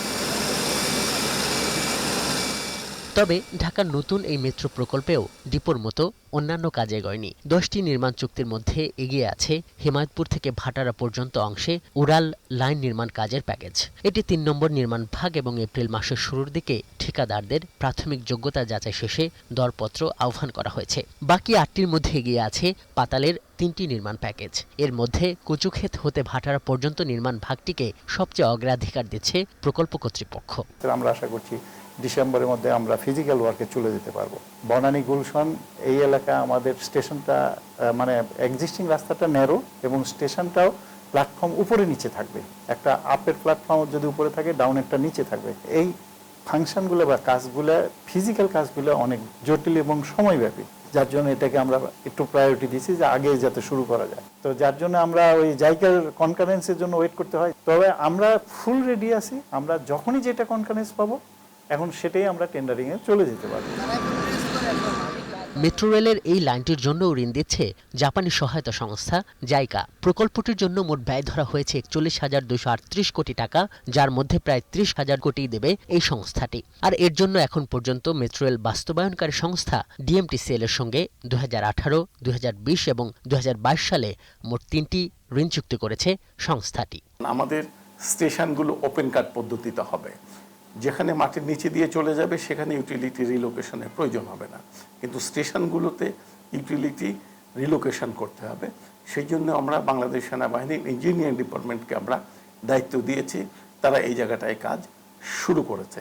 তবে ঢাকার নতুন এই মেট্রো প্রকল্পেও ডিপোর মতো অন্যান্য কাজে এগোয়নি। 10টি নির্মাণ চুক্তির মধ্যে এগিয়ে আছে হেমায়তপুর থেকে ভাটারা পর্যন্ত অংশে উড়াল লাইন নির্মাণ কাজের প্যাকেজ। এটি 3 নম্বর নির্মাণ ভাগ এবং এপ্রিল মাসের শুরুর দিকে ঠিকাদারদের প্রাথমিক যোগ্যতা যাচাই শেষে দরপত্র আহ্বান করা হয়েছে। বাকি 8টির মধ্যে এগিয়ে আছে পাতালের 3টি নির্মাণ প্যাকেজ। এর মধ্যে কচুক্ষেত হতে ভাটারা পর্যন্ত নির্মাণ ভাগটিকে সবচেয়ে অগ্রাধিকার দিচ্ছে প্রকল্প কর্তৃপক্ষ। আমরা আশা করছি ডিসেম্বরের মধ্যে আমরা ফিজিক্যাল ওয়ার্কে চলে যেতে পারবো। বনানী গুলশন এই এলাকা আমাদের স্টেশনটা মানে এক্সিস্টিং রাস্তাটা ন্যারো এবং স্টেশনটাও প্ল্যাটফর্ম উপরে নিচে থাকবে। একটা আপের প্ল্যাটফর্ম যদি উপরে থাকে, ডাউন একটা নিচে থাকবে। এই ফাংশনগুলো বা কাজগুলো, ফিজিক্যাল কাজগুলো অনেক জটিল এবং সময়ব্যাপী, যার জন্য এটাকে আমরা একটু প্রায়োরিটি দিচ্ছি যে আগে যাতে শুরু করা যায়। তো যার জন্য আমরা ওই জাইকার কনকারেন্সের জন্য ওয়েট করতে হয়। তবে আমরা ফুল রেডি আছি, আমরা যখনই যেটা কনকারেন্স পাবো এখন সেটাই আমরা টেন্ডারিংয়ে চলে যেতে পারবো। মেট্রো রেলের এই লাইনটির জন্য ঋণ দিচ্ছে জাপানি সহায়তা সংস্থা জাইকা। প্রকল্পটির জন্য মোট ব্যয় ধরা হয়েছে 41,238 কোটি টাকা, যার মধ্যে প্রায় 30,000 কোটি দেবে এই সংস্থাটি। আর এর জন্য এখন পর্যন্ত মেট্রো রেল বাস্তবায়নকারী সংস্থা ডিএমটিসিএল এর সঙ্গে 2018, 2020 এবং 2022 সালে মোট 3টি ঋণ চুক্তি করেছে সংস্থাটি। আমাদের স্টেশনগুলো ওপেন কাট পদ্ধতিতে হবে। যেখানে মাটির নিচে দিয়ে চলে যাবে সেখানে ইউটিলিটি রিলোকেশনের প্রয়োজন হবে না, কিন্তু স্টেশনগুলোতে ইউটিলিটি রিলোকেশন করতে হবে। সেই জন্য আমরা বাংলাদেশ সেনাবাহিনীর ইঞ্জিনিয়ারিং ডিপার্টমেন্টকে আমরা দায়িত্ব দিয়েছি, তারা এই জায়গাটায় কাজ শুরু করেছে।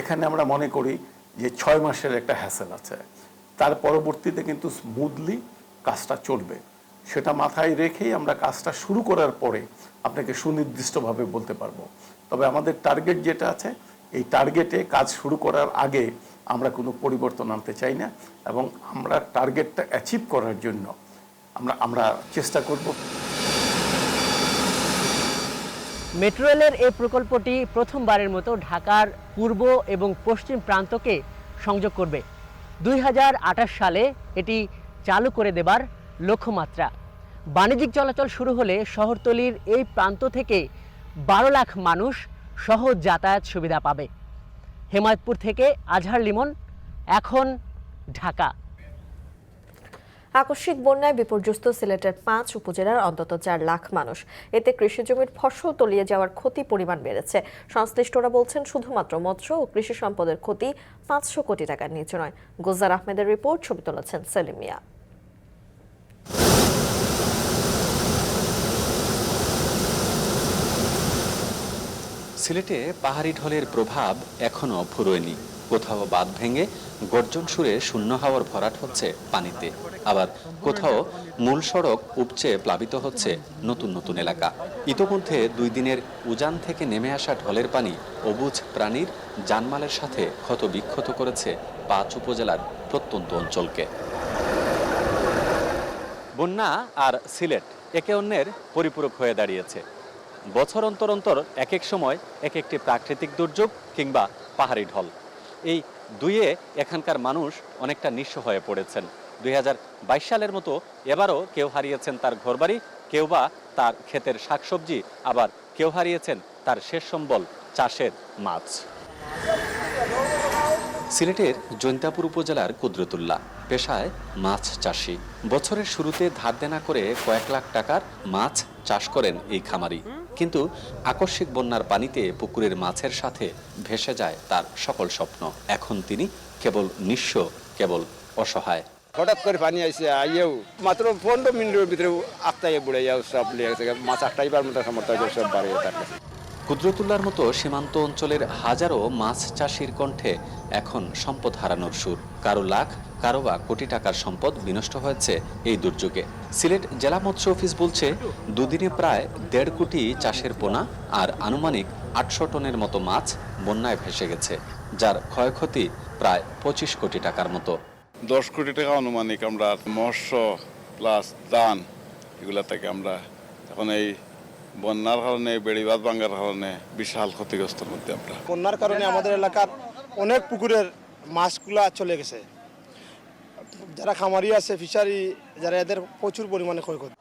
এখানে আমরা মনে করি যে 6 মাসের একটা হ্যাসেল আছে, তার পরবর্তীতে কিন্তু স্মুথলি কাজটা চলবে। সেটা মাথায় রেখেই আমরা কাজটা শুরু করার পরে আপনাকে সুনির্দিষ্টভাবে বলতে পারবো। তবে আমাদের টার্গেট যেটা আছে, এই টার্গেটে কাজ শুরু করার আগে আমরা কোনো পরিবর্তন আনতে চাই না এবং আমরা টার্গেটটা অ্যাচিভ করার জন্য আমরা চেষ্টা করব। মেট্রো রেলের এই প্রকল্পটি প্রথমবারের মতো ঢাকার পূর্ব এবং পশ্চিম প্রান্তকে সংযোগ করবে। 2028 সালে এটি চালু করে দেবার লক্ষ্যমাত্রা। বাণিজ্যিক চলাচল শুরু হলে শহরতলির এই প্রান্ত থেকে 12 লাখ মানুষ সহজ যাতায়াত সুবিধা পাবে। হেমায়তপুর থেকে আজহার লিমন, এখন ঢাকা। আকস্মিক বন্যায় বিপর্যস্ত সিলেটের 5 উপজেলার অন্তত 4 লাখ মানুষ। এতে কৃষি জমির ফসল তলিয়ে যাওয়ার ক্ষতি পরিমাণ বেড়েছে। সংশ্লিষ্টরা বলছেন শুধুমাত্র মৎস্য ও কৃষি সম্পদের ক্ষতি 500 কোটি টাকার নিচে নয়। গোজার আহমেদের রিপোর্ট, ছবি তুলেছেন সেলিম মিয়া। সিলেটে পাহাড়ি ঢলের প্রভাব এখনো ফুরোয়নি। কোথাও বাঁধ ভেঙে গর্জন সুরে শূন্য হাওয়ার ভরাট হচ্ছে পানিতে, আবার কোথাও মূল সড়ক উপচে প্লাবিত হচ্ছে নতুন নতুন এলাকা। ইতোমধ্যে 2 দিনের উজান থেকে নেমে আসা ঢলের পানি অবুঝ প্রাণীর জানমালের সাথে ক্ষত বিক্ষত করেছে 5 উপজেলার প্রত্যন্ত অঞ্চলকে। বন্যা আর সিলেট একে অন্যের পরিপূরক হয়ে দাঁড়িয়েছে। বছর অন্তর অন্তর এক এক সময় এক একটি প্রাকৃতিক দুর্যোগ কিংবা পাহাড়ি ঢল, এই দুইয়ে এখানকার মানুষ অনেকটা নিঃস্ব হয়ে পড়েছেন। 2022 সালের মতো এবারও কেউ হারিয়েছেন তার ঘরবাড়ি, কেউ বা তার ক্ষেতের শাকসবজি, আবার কেউ হারিয়েছেন তার শেষ সম্বল চাষের মাছ। সিলেটের জৈন্তাপুর উপজেলার কুদরতুল্লাহ পেশায় মাছ চাষি। বছরের শুরুতে ধার দেনা করে কয়েক লাখ টাকার মাছ চাষ করেন এই খামারি, কিন্তু আকস্মিক বন্যার পানিতে পুকুরের মাছের সাথে ভেসে যায় তার সকল স্বপ্ন। এখন তিনি কেবল নিঃস্ব, কেবল অসহায়। হঠাৎ করে পানি আইসে, আইয়েও মাত্র 15 মিনিটের ভিতরে আটটাই বুড়ে যাও, সব লেগেছে মাছ আটটাইবার মতো সামর্থ্য সব বাড়ে তার কাছে। কুদরতুল্লাহর মতো সীমান্ত অঞ্চলের হাজারো মাছ চাষির কণ্ঠে এখন সম্পদ হারানোর সুর। কারো লাখ, কারো বা কোটি টাকার সম্পদ বিনষ্ট হয়েছে এই দুর্যোগে। সিলেট জেলা মৎস্য অফিস বলছে 2 দিনে প্রায় 1.5 কোটি চাষের পোনা আর আনুমানিক 800 টনের মতো মাছ বন্যায় ভেসে গেছে, যার ক্ষয়ক্ষতি প্রায় 25 কোটি টাকার মতো। 10 কোটি টাকা আনুমানিক আমরা মৎস্য প্লাস দান এগুলা থেকে আমরা এখন এই বন্যার কারণে, বেড়িবাঁধ ভাঙার কারণে বিশাল ক্ষতিগ্রস্তের মধ্যে আমরা। বন্যার কারণে আমাদের এলাকার অনেক পুকুরের মাছগুলা চলে গেছে। যারা খামারি আছে, ফিশারি যারা, এদের প্রচুর পরিমাণে ক্ষয়ক্ষতি।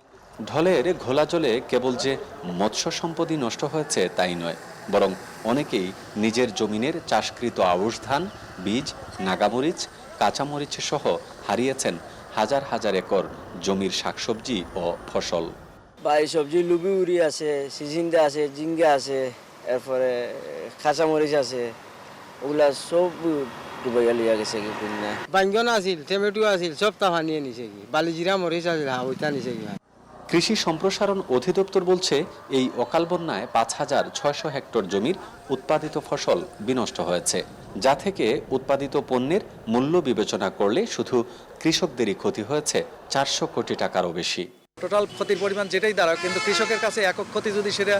ঢলের ঘোলা জলে কেবল যে মৎস্য সম্পদই নষ্ট হয়েছে তাই নয়, বরং অনেকেই নিজের জমিনের চাষকৃত আউশ ধান, বীজ, নাগামরিচ, কাঁচামরিচ সহ হারিয়েছেন হাজার হাজার একর জমির শাকসবজি ও ফসল। বা এই সবজি লুবি উড়ি আছে, সিজিন্দা আছে, জিঙ্গা আছে, এরপরে কাঁচামরিচ আছে, ওগুলা সব ডুবাইয়া লিয়া গেছে কি বন্যা। বাইঙ্গন আছিল, টমেটো আছিল, সব তাহা নিয়ে নিছে কি, বালিজিরা মরিচ আছিল, ওইটা নিছে কি। কৃষি সম্প্রসারণ অধিদপ্তর বলছে এই অকাল বন্যায় 5600 হেক্টর জমির উৎপাদিত ফসল বিনষ্ট হয়েছে, যা থেকে উৎপাদিত পণ্যের মূল্য বিবেচনা করলে শুধু কৃষকদেরই ক্ষতি হয়েছে 400 কোটি টাকারও বেশি। টোটাল ক্ষতির পরিমাণ যেটাই দাঁড়ায়, কিন্তু কৃষকের কাছে একক ক্ষতি যদি সেটা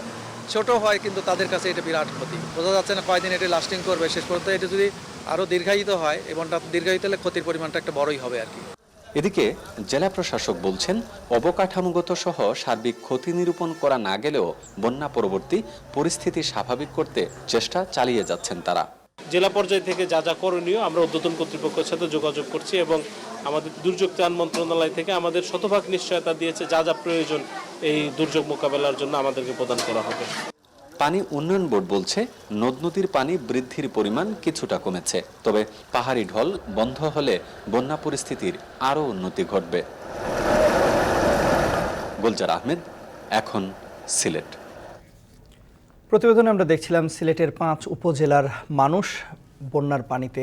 ছোট হয়, কিন্তু তাদের কাছে এটা বিরাট ক্ষতি। বোঝা যাচ্ছে না কয়দিন এটা লাস্টিং করবে। শেষ পর্যন্ত এটা যদি আরও দীর্ঘায়িত হয়, এবং দীর্ঘায়িত হলে ক্ষতির পরিমাণটা একটা বড়ই হবে আর কি। এদিকে জেলা প্রশাসক বলছেন অবকাঠামোগত সহ সার্বিক ক্ষতি নিরূপণ করা না গেলেও বন্যা পরবর্তী পরিস্থিতি স্বাভাবিক করতে চেষ্টা চালিয়ে যাচ্ছেন তারা। জেলা পর্যায় থেকে যা যা করণীয় আমরা ঊর্ধ্বতন কর্তৃপক্ষের সাথে যোগাযোগ করছি, এবং আমাদের দুর্যোগ ত্রাণ মন্ত্রণালয় থেকে আমাদের শতভাগ নিশ্চয়তা দিয়েছে যা যা প্রয়োজন এই দুর্যোগ মোকাবেলার জন্য আমাদেরকে প্রদান করা হবে। পানি উন্নয়ন বোর্ড বলছে নদ নদীর পানি বৃদ্ধির পরিমাণ কিছুটা কমেছে, তবে পাহাড়ি ঢল বন্ধ হলে বন্যা পরিস্থিতির আরও উন্নতি ঘটবে। গোলজার আহমেদ, এখন সিলেট। প্রতিবেদনে আমরা দেখছিলাম সিলেটের 5 উপজেলার মানুষ বন্যার পানিতে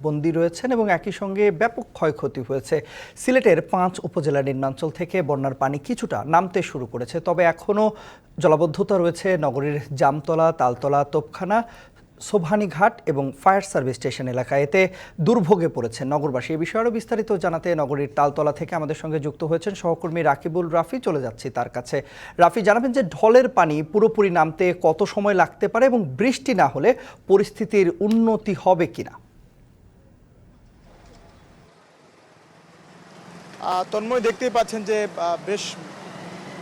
বন্দী রয়েছেন এবং একই সঙ্গে ব্যাপক ক্ষয়ক্ষতি হয়েছে। সিলেটের 5 উপজেলার নিম্নাঞ্চল থেকে বন্যার পানি কিছুটা নামতে শুরু করেছে, তবে এখনও জলাবদ্ধতা রয়েছে নগরীর জামতলা, তালতলা, তোপখানা, সোভানীঘাট এবং ফায়ার সার্ভিস স্টেশন এলাকায়। এতে দুর্ভোগে পড়েছেন নগরবাসী। এই বিষয়ে আরও বিস্তারিত জানাতে নগরীর তালতলা থেকে আমাদের সঙ্গে যুক্ত হয়েছেন সহকর্মী রাকিবুল রাফি। চলে যাচ্ছি তার কাছে। রাফি, জানাবেন যে ঢলের পানি পুরোপুরি নামতে কত সময় লাগতে পারে এবং বৃষ্টি না হলে পরিস্থিতির উন্নতি হবে কিনা? তন্ময়, দেখতেই পাচ্ছেন যে বেশ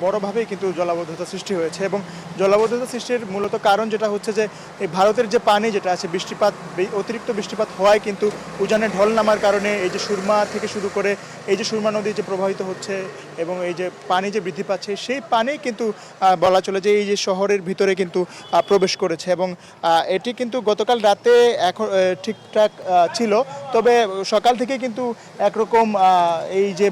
বড়ভাবেই কিন্তু জলাবদ্ধতা সৃষ্টি হয়েছে এবং জলাবদ্ধতা সৃষ্টির মূলত কারণ যেটা হচ্ছে যে এই ভারতের যে পানি যেটা আছে বৃষ্টিপাত, অতিরিক্ত বৃষ্টিপাত হওয়ায় কিন্তু উজানে ঢল নামার কারণে এই যে সুরমা থেকে শুরু করে এই যে সুরমা নদী যে প্রবাহিত হচ্ছে এবং এই যে পানি যে বৃদ্ধি পাচ্ছে সেই পানি কিন্তু বলা চলে যে এই যে শহরের ভিতরে কিন্তু প্রবেশ করেছে এবং এটি কিন্তু গতকাল রাতে এখন ঠিকঠাক ছিল, তবে সকাল থেকে কিন্তু একরকম এই যে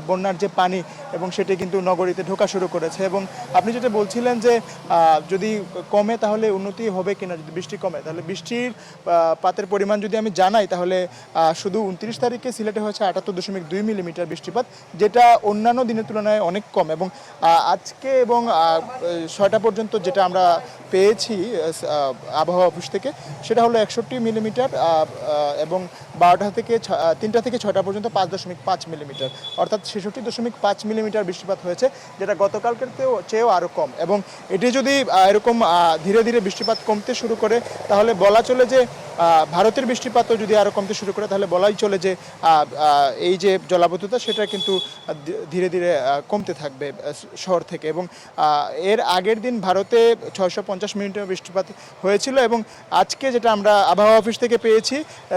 বন্যার যে পানি এবং সেটি কিন্তু নগরীতে ঢোকা শুরু করেছে। এবং আপনি যেটা বলছিলেন যে যদি কমে তাহলে উন্নতি হবে কিনা, যদি বৃষ্টি কমে তাহলে বৃষ্টির পাতের পরিমাণ যদি আমি জানাই তাহলে শুধু 29 তারিখে সিলেটে হয়েছে 78.2 মিলিমিটার বৃষ্টিপাত, যেটা অন্যান্য দিনের তুলনায় অনেক কম। এবং আজকে এবং 6টা পর্যন্ত যেটা আমরা পেয়েছি আবহাওয়া অফিস থেকে সেটা হলো 61 মিলিমিটার এবং 3টা থেকে 6টা পর্যন্ত 5.5 মিলিমিটার, অর্থাৎ 66.5 মিলিমিটার বৃষ্টিপাত হয়েছে, যেটা গতকালকের চেয়েও আরও কম। এবং এটি যদি এরকম ধীরে ধীরে বৃষ্টিপাত কমতে শুরু করে তাহলে বলা চলে যে ভারতের বৃষ্টিপাতও যদি আরও কমতে শুরু করে তাহলে বলাই চলে যে এই যে জলাবদ্ধতা সেটা কিন্তু ধীরে ধীরে কমতে থাকবে শহর থেকে। এবং এর আগের দিন ভারতে 650 মিলিমিটার বৃষ্টিপাত হয়েছিল এবং আজকে যেটা আমরা আবহাওয়া অফিস থেকে পেয়েছি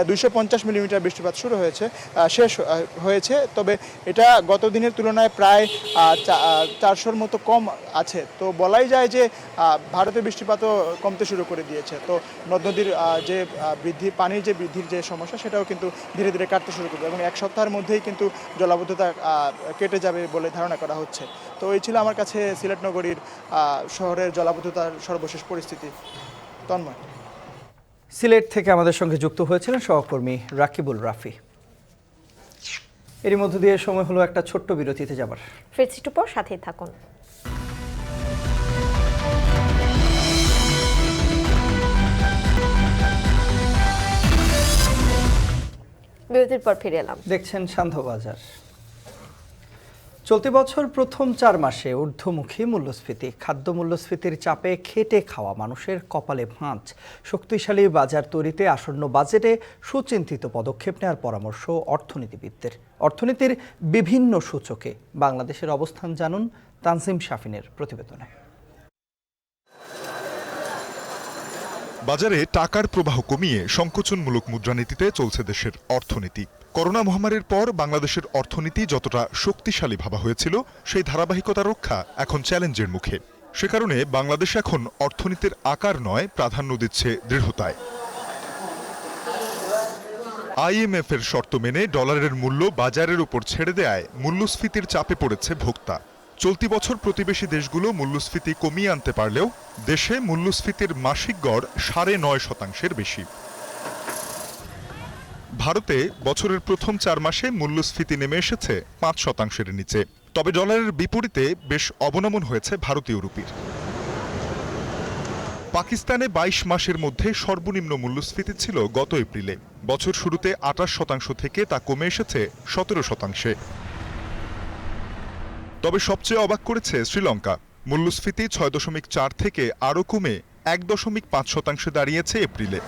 250 মিলিমিটার বৃষ্টিপাত শুরু হয়েছে, শেষ হয়েছে, তবে এটা গত দিনের তুলনায় প্রায় 400-র মতো কম আছে। তো বলাই যায় যে ভারতের বৃষ্টিপাতও কমতে শুরু করে দিয়েছে। তো নদ নদীর যে পানির যে বৃদ্ধির যে সমস্যা সেটাও কিন্তু ধীরে ধীরে কাটতে শুরু করবে এবং এক সপ্তাহের মধ্যেই কিন্তু জলাবদ্ধতা কেটে যাবে বলে ধারণা করা হচ্ছে। তো এই ছিল আমার কাছে সিলেট নগরীর শহরের জলাবদ্ধতার সর্বশেষ পরিস্থিতি। তন্ময়। সিলেট থেকে আমাদের সঙ্গে যুক্ত হয়েছিলেন সহকর্মী রাকিবুল রাফি। এরই মধ্য দিয়ে সময় হলো একটা ছোট্ট বিরতিতে যাবার। ফিরছি একটু পর, সাথেই থাকুন। বিরতির পর ফিরে এলাম। দেখছেন সান্ধ্যবাজার। চলতি বছর প্রথম 4 মাসে ঊর্ধ্বমুখী মূল্যস্ফীতি, খাদ্য মূল্যস্ফীতির চাপে খেটে খাওয়া মানুষের কপালে ভাঁজ। শক্তিশালী বাজার তৈরিতে আসন্ন বাজেটে সুচিন্তিত পদক্ষেপ নেওয়ার পরামর্শ অর্থনীতিবিদদের। অর্থনীতির বিভিন্ন সূচকে বাংলাদেশের অবস্থান জানুন তানজিম শাফিনের প্রতিবেদনে। বাজারে টাকার প্রবাহ কমিয়ে সংকোচনমূলক মুদ্রানীতিতে চলছে দেশের অর্থনীতি। করোনা মহামারীর পর বাংলাদেশের অর্থনীতি যতটা শক্তিশালী ভাবা হয়েছিল সেই ধারাবাহিকতা রক্ষা এখন চ্যালেঞ্জের মুখে। সে কারণে বাংলাদেশ এখন অর্থনীতির আকার নয়, প্রাধান্য দিচ্ছে দৃঢ়তায়। IMF এর শর্ত মেনে ডলারের মূল্য বাজারের উপর ছেড়ে দেয়ায় মূল্যস্ফীতির চাপে পড়েছে ভোক্তা। চলতি বছর প্রতিবেশী দেশগুলো মূল্যস্ফীতি কমিয়ে আনতে পারলেও দেশে মূল্যস্ফীতির মাসিক গড় 9.5% বেশি। ভারতে বছরের প্রথম 4 মাসে মূল্যস্ফীতি নেমে এসেছে 5%-এর নিচে। তবে ডলারের বিপরীতে বেশ অবনমন হয়েছে ভারতীয় রুপির। পাকিস্তানে 22 মাসের মধ্যে সর্বনিম্ন মূল্যস্ফীতি ছিল গত এপ্রিলে। বছর শুরুতে 28% থেকে তা কমে এসেছে 17%। তবে সবচেয়ে অবাক করেছে শ্রীলঙ্কা। মূল্যস্ফীতি 6.4 থেকে আরও কমে 1.5% দাঁড়িয়েছে এপ্রিলে।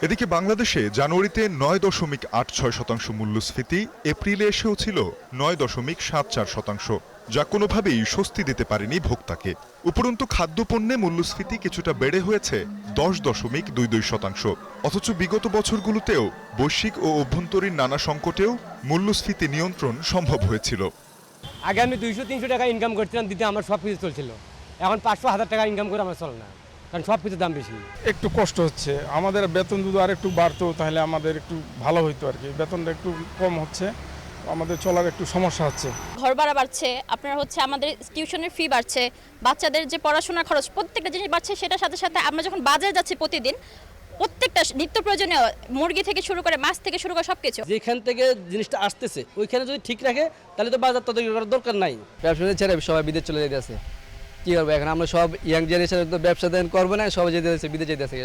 এদিকে বাংলাদেশে জানুয়ারিতে 9.86% মূল্যস্ফীতি, এপ্রিলে এসেও ছিল 9.74%, যা কোনোভাবেই স্বস্তি দিতে পারেনি ভোক্তাকে। উপরন্তু খাদ্যপণ্যে মূল্যস্ফীতি কিছুটা বেড়ে হয়েছে 10.22%। অথচ বিগত বছরগুলোতেও বৈশ্বিক ও অভ্যন্তরীণ নানা সংকটেও মূল্যস্ফীতি নিয়ন্ত্রণ সম্ভব হয়েছিল। আগে আমি 200-300 টাকা ইনকাম করছিলাম, দিতে আমার সব কিছু চলছিল। এখন 500-1000 টাকা ইনকাম করে আমার চলে না, কারণ সব কিছুর দাম বেশি। একটু কষ্ট হচ্ছে আমাদের। বেতন যদি আর একটু বাড়তো তাহলে আমাদের একটু ভালো হইতো আর কি। বেতনটা একটু কম হচ্ছে, আমাদের চলার একটু সমস্যা হচ্ছে। ঘর ভাড়া বাড়ছে, আপনার হচ্ছে আমাদের টিউশনের ফি বাড়ছে, বাচ্চাদের যে পড়াশোনার খরচ, প্রত্যেকটা জিনিস বাড়ছে। সেটার সাথে সাথে আমরা যখন বাজারে যাচ্ছি প্রতিদিন, প্রত্যেকটা নিত্য প্রয়োজনীয় মুরগি থেকে শুরু করে মাছ থেকে শুরু করে সবকিছু, যেখান থেকে জিনিসটা আসতেছে ওইখানে যদি ঠিক রাখে তাহলে তো বাজার তত করার দরকার নাই। ব্যবসা ছেড়ে সবাই বিদেশ চলে যেতে আছে, কি করবো এখন? আমরা সব ইয়াং জেনারেশন তো ব্যবসা দেন করবো না, সবাই যেতে আছে বিদেশ যেতে আছে,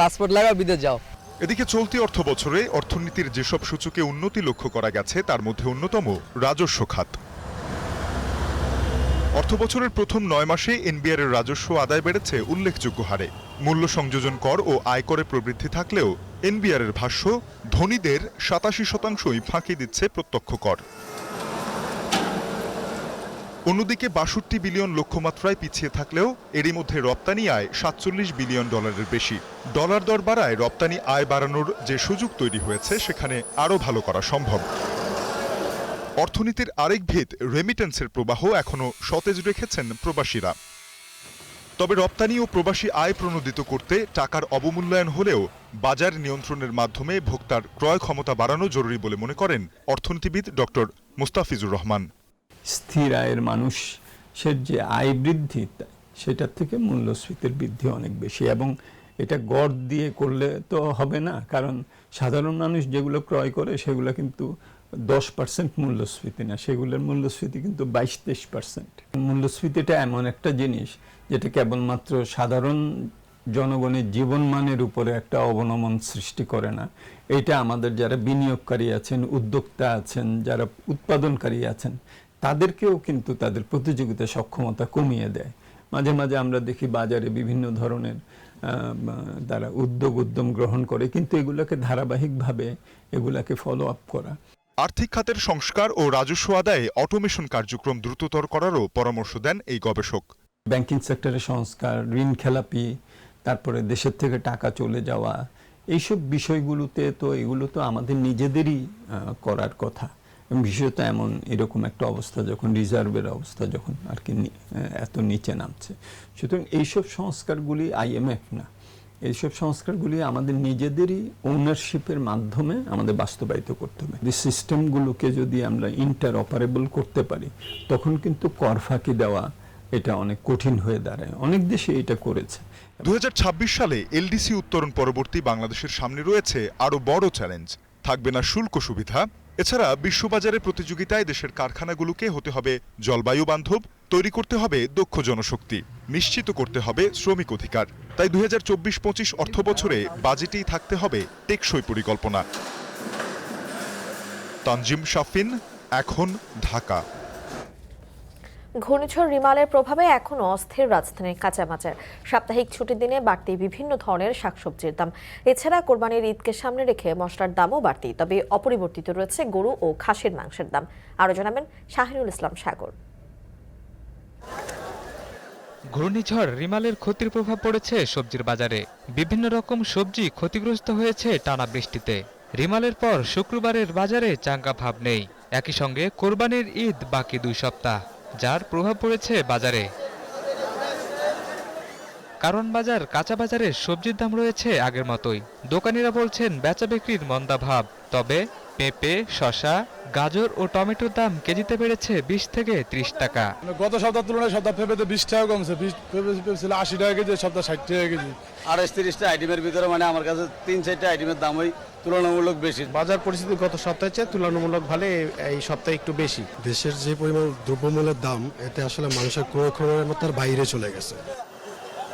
পাসপোর্ট লাগাও বিদেশ যাও। এদিকে চলতি অর্থ বছরে অর্থনীতির যেসব সূচকে উন্নতি লক্ষ্য করা গেছে তার মধ্যে অন্যতম রাজস্ব খাত। অর্থবছরের প্রথম 9 মাসে এনবিআর এর রাজস্ব আদায় বেড়েছে উল্লেখযোগ্য হারে। মূল্য সংযোজন কর ও আয়করে প্রবৃদ্ধি থাকলেও এনবিআর এর ভাষ্য, ধনীদের 87%ই ফাঁকি দিচ্ছে প্রত্যক্ষ কর। অন্যদিকে ৬২ বিলিয়ন লক্ষ্যমাত্রায় পিছিয়ে থাকলেও এরই মধ্যে রপ্তানি আয় $৪৭ বিলিয়ন বেশি। ডলার দর বাড়ায় রপ্তানি আয় বাড়ানোর যে সুযোগ তৈরি হয়েছে সেখানে আরও ভালো করা সম্ভব। অর্থনীতির আরেক ভিত রেমিটেন্সের প্রবাহ এখনও সতেজ রেখেছেন প্রবাসীরা। তবে রপ্তানি ও প্রবাসী আয় প্রণোদিত করতে টাকার অবমূল্যায়ন হলেও বাজার নিয়ন্ত্রণের মাধ্যমে ভোক্তার ক্রয় ক্ষমতা বাড়ানো জরুরি বলে মনে করেন অর্থনীতিবিদ ডক্টর মুস্তাফিজুর রহমান। স্থির আয়ের মানুষের যে আয় বৃদ্ধি সেটার থেকে মূল্যস্ফীতির বৃদ্ধি অনেক বেশি, এবং এটা গড় দিয়ে করলে তো হবে না, কারণ সাধারণ মানুষ যেগুলো ক্রয় করে সেগুলো কিন্তু 10% মূল্যস্ফীতি না, সেগুলোর মূল্যস্ফীতি কিন্তু 22-23%। মূল্যস্ফীতিটা এমন একটা জিনিস যেটা কেবলমাত্র সাধারণ জনগণের জীবনমানের উপরে একটা অবনমন সৃষ্টি করে না, এটা আমাদের যারা বিনিয়োগকারী আছেন, উদ্যোক্তা আছেন, যারা উৎপাদনকারী আছেন তাদেরকেও কিন্তু তাদের প্রতিযোগিতা সক্ষমতা কমিয়ে দেয়। মাঝে মাঝে আমরা দেখি বাজারে বিভিন্ন ধরনের তারা উদ্যম গ্রহণ করে, কিন্তু এগুলোকে ধারাবাহিকভাবে এগুলাকে ফলো আপ করা। আর্থিক খাতের সংস্কার ও রাজস্ব আদায়ে অটোমেশন কার্যক্রম দ্রুততর করারও পরামর্শ দেন এই গবেষক। ব্যাংকিং সেক্টরের সংস্কার, ঋণ খেলাপি, তারপরে দেশের থেকে টাকা চলে যাওয়া, এইসব বিষয়গুলোতে তো এগুলো তো আমাদের নিজেদেরই করার কথা। বিশেষত এরকম একটা অবস্থা যখন রিজার্ভের অবস্থা যখন আর কি এত নিচে নামছে, সুতরাং এইসব সংস্কারগুলি IMF না, এইসব সংস্কারগুলি আমাদের নিজেদেরই ওনারশিপের মাধ্যমে আমাদের বাস্তবায়িত করতে হবে। এই সিস্টেমগুলোকে যদি আমরা ইন্টার অপারেবল করতে পারি তখন কিন্তু কর ফাঁকি দেওয়া এটা অনেক কঠিন হয়ে দাঁড়ায়। অনেক দেশে এটা করেছে। 2026 সালে LDC উত্তরণ পরবর্তী বাংলাদেশের সামনে রয়েছে আরও বড় চ্যালেঞ্জ। থাকবে না শুল্ক সুবিধা, এছাড়া বিশ্ববাজারে প্রতিযোগিতায় দেশের কারখানাগুলোকে হতে হবে জলবায়ু বান্ধব, তৈরি করতে হবে দক্ষ জনশক্তি, নিশ্চিত করতে হবে শ্রমিক অধিকার। তাই 2024-25 অর্থবছরে বাজেটেই থাকতে হবে টেকসই পরিকল্পনা। তানজিম শাফিন, এখন, ঢাকা। ঘূর্ণিঝড় রিমালের প্রভাবে এখনও অস্থির রাজধানীর কাঁচাবাজার। সাপ্তাহিক ছুটির দিনে বাড়তি বিভিন্ন ধরনের শাকসবজির দাম। এছাড়া কোরবানির ঈদকে সামনে রেখে মশলার দামও বাড়তি, তবে অপরিবর্তিত রয়েছে গরু ও খাসির মাংসের দাম। আরও জানাবেন শাহিনুল ইসলাম সাগর। ঘূর্ণিঝড় রিমালের ক্ষতির প্রভাব পড়েছে সবজির বাজারে। বিভিন্ন রকম সবজি ক্ষতিগ্রস্ত হয়েছে টানা বৃষ্টিতে। রিমালের পর শুক্রবারের বাজারে চাঙ্গা ভাব নেই। একই সঙ্গে কোরবানির ঈদ বাকি 2 সপ্তাহ, যার প্রভাব পড়েছে বাজারে। কারণ বাজার কাঁচা বাজারে সবজির দাম রয়েছে আগের মতোই। দোকানিরা বলছেন বেচা বিক্রির মন্দা ভাব। তবে পেঁপে, শসা, গাজর ও টমেটোর দাম কেজিতে বেড়েছে 20 থেকে 30 টাকা। গত সপ্তাহের তুলনায় সপ্তাহ পেঁপেতে 20 টাকা কমছে। পেঁপে ছিল 80 টাকা কেজি, সপ্তাহ 60 টাকা কেজি। 28-30টা আইটেমের ভিতরে আমার কাছে 3-4টা আইটেমের দামই তুলনামূলক বেশি। বাজার পরিস্থিতি গত সপ্তাহের চেয়ে তুলনামূলক ভালো, এই সপ্তাহে একটু বেশি। দেশের যে পরিমাণ দ্রব্যমূল্যের দাম, এতে আসলে মানুষের ক্রয় ক্ষমতার বাইরে চলে গেছে।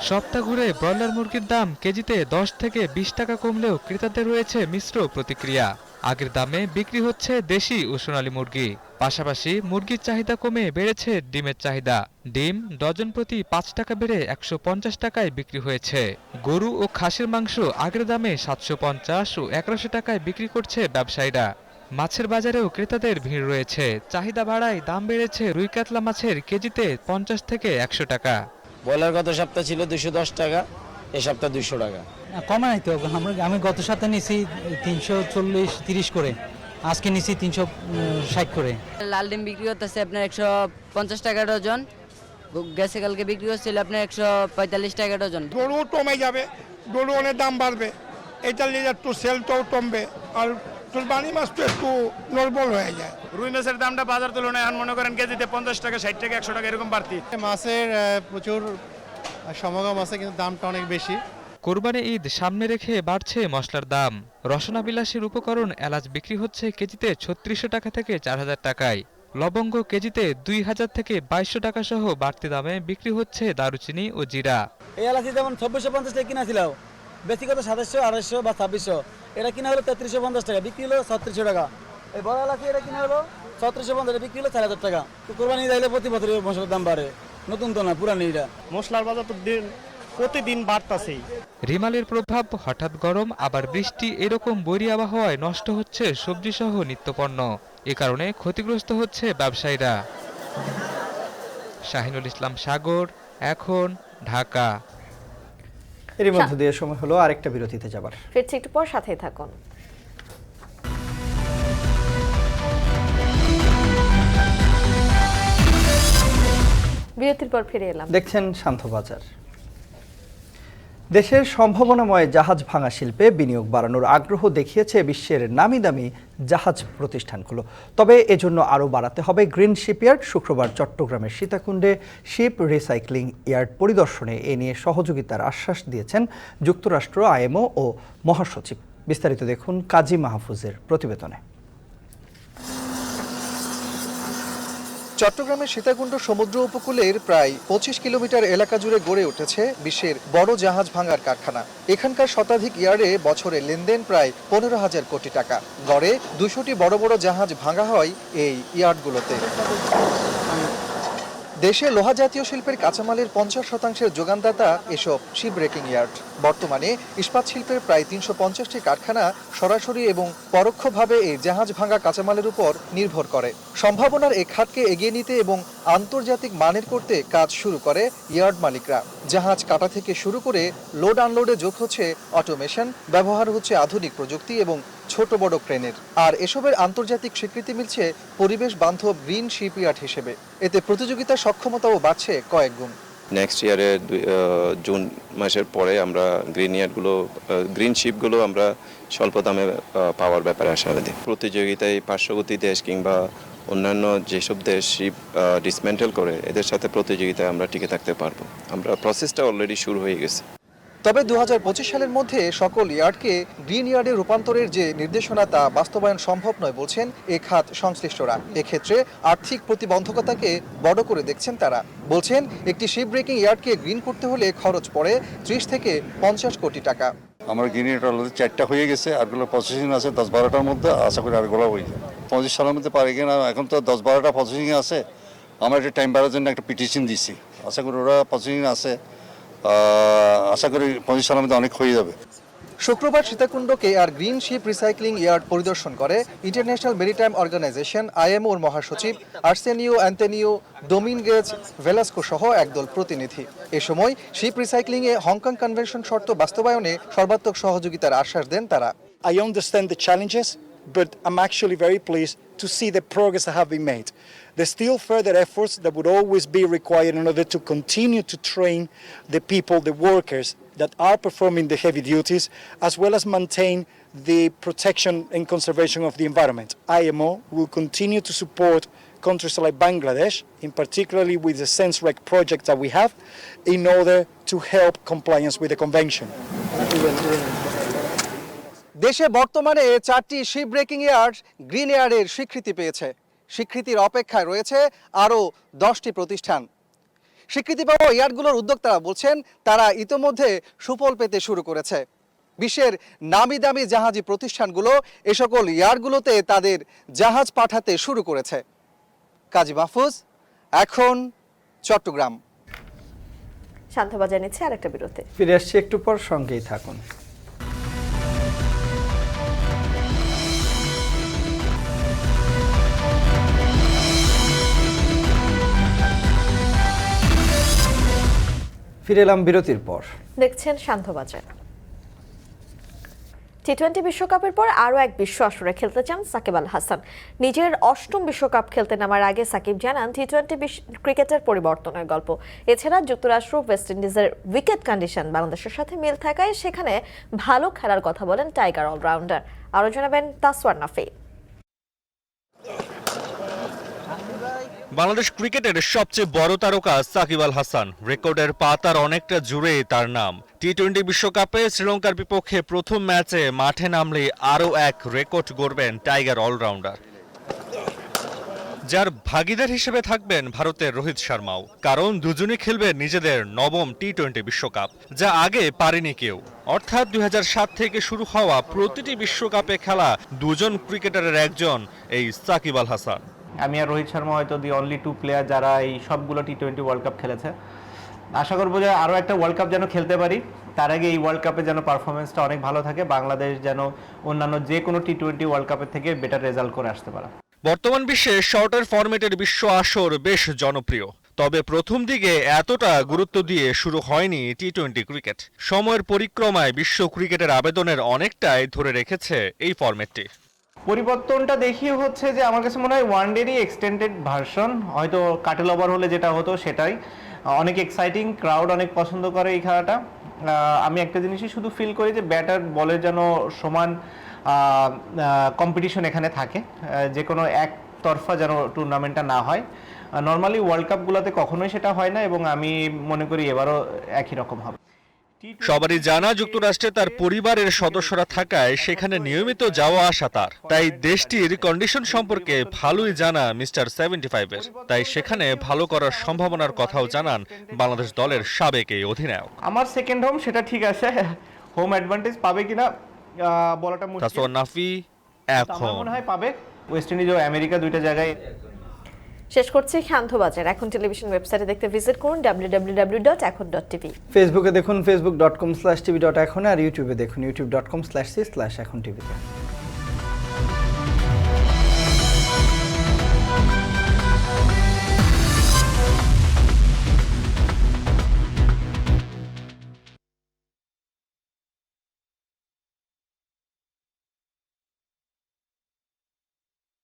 সপ্তাহ ঘুরে ব্রয়লার মুরগির দাম কেজিতে 10 থেকে 20 টাকা কমলেও ক্রেতাদের রয়েছে মিশ্র প্রতিক্রিয়া। আগের দামে বিক্রি হচ্ছে দেশি ও সোনালী মুরগি। পাশাপাশি মুরগির চাহিদা কমে বেড়েছে ডিমের চাহিদা। ডিম ডজন প্রতি 5 টাকা বেড়ে 150 টাকায় বিক্রি হয়েছে। গরু ও খাসির মাংস আগের দামে 750 ও 1100 টাকায় বিক্রি করছে ব্যবসায়ীরা। মাছের বাজারেও ক্রেতাদের ভিড় রয়েছে। চাহিদা বাড়ায় দাম বেড়েছে রুই কাতলা মাছের কেজিতে 50 থেকে 100 টাকা। ব্রয়লার গত সপ্তাহ ছিল 210 টাকা, এ সপ্তাহ 200 টাকা। কমাই তো, আমি গত সপ্তাহে নিছি 340-30 করে, আজকে নিছি 360 করে। লাল ডিম বিক্রি করতেছে আপনার 150 টাকা ডজন, গেছে কালকে বিক্রি হচ্ছিল আপনার 145 টাকা ডজন। গরু কমে যাবে, গরু অনেক দাম বাড়বে, এটার লিগে একটু সেলটাও কমবে, আর কোরবানি মাছ তো একটু নর্মাল হয়ে যায়। রুই মাছের দামটা বাজার তুলনায় এখন মনে করেন কেজিতে 50 টাকা, 60 টাকা, 100 টাকা এরকম বাড়তি। মাছের প্রচুর সমাগম আছে, কিন্তু দামটা অনেক বেশি। কোরবানি ঈদ সামনে রেখে বাড়ছে মশলার দাম। রসনা বিলাসের উপকরণ এলাচ বিক্রি হচ্ছে কেজিতে 3600 টাকা থেকে 4000 টাকায়। লবঙ্গ কেজিতে 2000 থেকে 2200 টাকা সহ বাড়তি দামে বিক্রি হচ্ছে দারুচিনি ও জিরা। এই এলাচি যেমন 2650 টাকা কিনা ছিল, বেশি কত 2700, 2800 বা 2600, এটা কিনা হলো 3350 টাকা, বিক্রি হলো 3600 টাকা। এই বড় এলাচি এটা কিনা হলো 3650, বিক্রি হলো 4000 টাকা। তো কোরবানি দিলে প্রতি বছর মশলার দাম বাড়ে, নতুন তো না, পুরানি। এটা মশলার বাজার তো প্রতিদিন বাড়তাছেই। রিমালের প্রভাব, হঠাৎ গরম আবার বৃষ্টি, এরকম বৈরী আবহাওয়ায় নষ্ট হচ্ছে সবজি সহ নিত্যপণ্য। এ কারণে ক্ষতিগ্রস্ত হচ্ছে ব্যবসায়ীরা। শাহিনুল ইসলাম সাগর, এখন, ঢাকা। এরই মধ্যে দিয়ে সময় হলো আরেকটা বিরতিতে যাবার। ফিরছি একটু পর, সাথেই থাকুন। বিরতির পর ফিরে এলাম। দেখছেন শান্ত বাজার। দেশের সম্ভাবনাময় জাহাজ ভাঙা শিল্পে বিনিয়োগ বাড়ানোর আগ্রহ দেখিয়েছে বিশ্বের নামি দামি জাহাজ প্রতিষ্ঠানগুলো। তবে এজন্য আরও বাড়াতে হবে গ্রিন শিপইয়ার্ড। শুক্রবার চট্টগ্রামের সীতাকুণ্ডে শিপ রিসাইক্লিং ইয়ার্ড পরিদর্শনে এ নিয়ে সহযোগিতার আশ্বাস দিয়েছেন যুক্তরাষ্ট্র, আইএমও ও মহাসচিব। বিস্তারিত দেখুন কাজী মাহফুজের প্রতিবেদনে। চট্টগ্রামের সীতাকুণ্ড সমুদ্র উপকূলের প্রায় 25 কিলোমিটার এলাকা জুড়ে গড়ে উঠেছে বিশ্বের বড় জাহাজ ভাঙার কারখানা। এখানকার শতাধিক ইয়ার্ডে বছরে লেনদেন প্রায় 15,000 কোটি টাকা। গড়ে 200টি বড় বড় জাহাজ ভাঙা হয় এই ইয়ার্ডগুলোতে। দেশে লোহা জাতীয় শিল্পের কাঁচামালের 50% যোগানদাতা এসব শিপ ব্রেকিং ইয়ার্ড। বর্তমানে ইস্পাত শিল্পের প্রায় 350টি কারখানা সরাসরি এবং পরোক্ষভাবে এই জাহাজ ভাঙা কাঁচামালের উপর নির্ভর করে। সম্ভাবনার এই খাতকে এগিয়ে নিতে এবং আন্তর্জাতিক মানের করতে কাজ শুরু করে ইয়ার্ড মালিকরা। জাহাজ কাটা থেকে শুরু করে লোড আনলোডে যোগ হচ্ছে অটোমেশন, ব্যবহার হচ্ছে আধুনিক প্রযুক্তি এবং ছোট বড় ক্রেনের। আর এসবের আন্তর্জাতিক স্বীকৃতি মিলছে পরিবেশ বান্ধব গ্রিন শিপইয়ার্ড হিসেবে। এতে প্রতিযোগিতার সক্ষমতাও বাড়ছে কয়েক গুণ। নেক্সট ইয়ারে জুন মাসের পরে আমরা গ্রিন শিপগুলো আমরা স্বল্প দামে পাওয়ার ব্যাপারে আশাবাদী। প্রতিযোগিতায় পার্শ্ববর্তী দেশ কিংবা অন্যান্য যেসব দেশ শিপ ডিসমেন্টেল করে এদের সাথে প্রতিযোগিতায় আমরা টিকে থাকতে পারবো। আমরা প্রসেসটা অলরেডি শুরু হয়ে গেছে। তবে 2025 সালের মধ্যে সকল ইয়ার্ডকে গ্রিন ইয়ার্ডে রূপান্তরের যে নির্দেশনা তা বাস্তবায়ন সম্ভব নয় বলছেন এ খাত সংশ্লিষ্টরা। এক্ষেত্রে আর্থিক প্রতিবন্ধকতাকে বড় করে দেখছেন তারা। বলছেন একটি শিপ ব্রেকিং ইয়ার্ডকে গ্রিন করতে হলে খরচ পড়ে 30 থেকে 50 কোটি টাকা। আমার গ্রিন ইয়ার্ড অলরেডি 4টা হয়ে গেছে, আরগুলো প্রসেসিং আছে 10-12টার মধ্যে। আশা করি আরগুলো হয়ে যায় 25 সালের মধ্যে পারে কিনা। এখন তো 10-12টা প্রসেসিং আছে। আমরা একটা টাইম বাড়ার জন্য একটা পিটিশন দিচ্ছি। আশা করি ওরা প্রসেসিং আছে, আশা করি 25 সালের মধ্যে অনেক হয়ে যাবে। শুক্রবার সীতাকুণ্ডকে আর গ্রিন শিপ রিসাইক্লিং ইয়ার্ড পরিদর্শন করে ইন্টারন্যাশনাল মেরিটাইম অর্গানাইজেশন আইএমওর মহাসচিব আর্সেনিও অ্যান্টনিও ডোমিনগেজ ভেলাস্কো সহ একদল প্রতিনিধি। এ সময় শিপ রিসাইক্লিংয়ে হংকং কনভেনশন শর্ত বাস্তবায়নে সর্বাত্মক সহযোগিতার আশ্বাস দেন তারা। I understand the challenges, but I'm actually very pleased to see the progress that have been made. There's still further efforts that would always be required in order to continue to train the people, the workers that are performing the heavy duties, as well as maintain the protection and conservation of the environment. IMO will continue to support countries like Bangladesh, in particularly with the SenseRec project that we have, in order to help compliance with the convention. দেশে বর্তমানে 4টি ship breaking yard green ইয়ার্ডের স্বীকৃতি পেয়েছে। স্বীকৃতির অপেক্ষায় রয়েছে আরও 10টি প্রতিষ্ঠান। স্বীকৃতি পাওয়া ইয়ার্ডগুলোর উদ্যোক্তারা বলছেন তারা ইতোমধ্যে সুফল পেতে শুরু করেছে। বিশ্বের নামি দামি জাহাজি প্রতিষ্ঠানগুলো এ সকল ইয়ার্ডগুলোতে তাদের জাহাজ পাঠাতে শুরু করেছে। কাজী মাহফুজ, এখন, চট্টগ্রাম। শান্তবাজার নিচ্ছে আরেকটা বিরতি। ফিরে আসছি একটু পর, সঙ্গেই থাকুন। ফিরে এলাম বিরতির পর। দেখছেন শান্তবাজার। টি-20 বিশ্বকাপের পর আরও এক বিশ্ব আসরে খেলতে চান সাকিব আল হাসান। নিজের 8ম বিশ্বকাপ খেলতে নামার আগে সাকিব জানান টি-20 ক্রিকেটের পরিবর্তনের গল্প। এছাড়া যুক্তরাষ্ট্র, ওয়েস্ট ইন্ডিজের উইকেট কন্ডিশন বাংলাদেশের সাথে মিল থাকায় সেখানে ভালো খেলার কথা বলেন টাইগার অলরাউন্ডার। আরও জানাবেন তাসওয়ার নাফি। বাংলাদেশ ক্রিকেটের সবচেয়ে বড় তারকা সাকিব আল হাসান। রেকর্ডের পাতার অনেকটা জুড়ে তার নাম। টি-20 বিশ্বকাপে শ্রীলঙ্কার বিপক্ষে প্রথম ম্যাচে মাঠে নামলে আরও এক রেকর্ড গড়বেন টাইগার অলরাউন্ডার, যার ভাগিদার হিসেবে থাকবেন ভারতের রোহিত শর্মাও। কারণ দুজনই খেলবেন নিজেদের 9ম টি-20 বিশ্বকাপ, যা আগে পারেনি কেউ। অর্থাৎ 2007 থেকে শুরু হওয়া প্রতিটি বিশ্বকাপে খেলা দুজন ক্রিকেটারের একজন এই সাকিব আল হাসান। আমি আর রোহিত শর্মা হয়তো দি অনলি 2 প্লেয়ার যারা এই সবগুলো টি-20 ওয়ার্ল্ড কাপ খেলেছে। আশা করবো যে আরও একটা ওয়ার্ল্ড কাপ যেন খেলতে পারি, তার আগে এই ওয়ার্ল্ড কাপে যেন পারফরমেন্সটা অনেক ভালো থাকে, বাংলাদেশ যেন অন্যান্য যে কোনো টি-20 ওয়ার্ল্ড কাপের থেকে বেটার রেজাল্ট করে আসতে পারে। বর্তমান বিশ্বে শর্টার ফরম্যাটের বিশ্ব আসর বেশ জনপ্রিয়। তবে প্রথম দিকে এতটা গুরুত্ব দিয়ে শুরু হয়নি টি-20 ক্রিকেট। সময়ের পরিক্রমায় বিশ্ব ক্রিকেটের আবেদনের অনেকটাই ধরে রেখেছে এই ফরম্যাটটি। পরিবর্তনটা দেখিয়ে হচ্ছে যে আমার কাছে মনে হয় ওয়ানডেরই এক্সটেন্ডেড ভার্সন, হয়তো কাটেল ওভার হলে যেটা হতো সেটাই। অনেক এক্সাইটিং, ক্রাউড অনেক পছন্দ করে এই খেলাটা। আমি একটা জিনিসই শুধু ফিল করি যে ব্যাটার বলের যেন সমান কম্পিটিশন এখানে থাকে, যে কোনো একতরফা যেন টুর্নামেন্টটা না হয়। নর্মালি ওয়ার্ল্ড কাপগুলোতে কখনোই সেটা হয় না এবং আমি মনে করি এবারও একই রকম হবে। সবারই জানা যুক্তরাষ্ট্রে তার পরিবারের সদস্যরা থাকায় সেখানে নিয়মিত যাওয়া আসা তার, তাই দেশটির কন্ডিশন সম্পর্কে ভালোই জানা মিস্টার 75-এর। তাই সেখানে ভালো করার সম্ভাবনার কথাও জানান বাংলাদেশ দলের সাবেক এই অধিনায়ক। আমার সেকেন্ড হোম সেটা ঠিক আছে, হোম অ্যাডভান্টেজ পাবে কিনা বলাটা মুশকিল। তাসওয়ার নাফি, এখন মনে হয় পাবে। ওয়েস্ট ইন্ডিজ ও আমেরিকা দুইটা জায়গায়। শেষ করছি শান্তবাজার। এখন টেলিভিশন ওয়েবসাইটে দেখতে ভিজিট করুন www.ekhon.tv। ফেসবুকে দেখুন facebook.com/tv.ekhon আর ইউটিউবে দেখুন youtube.com/c/ekhon tv।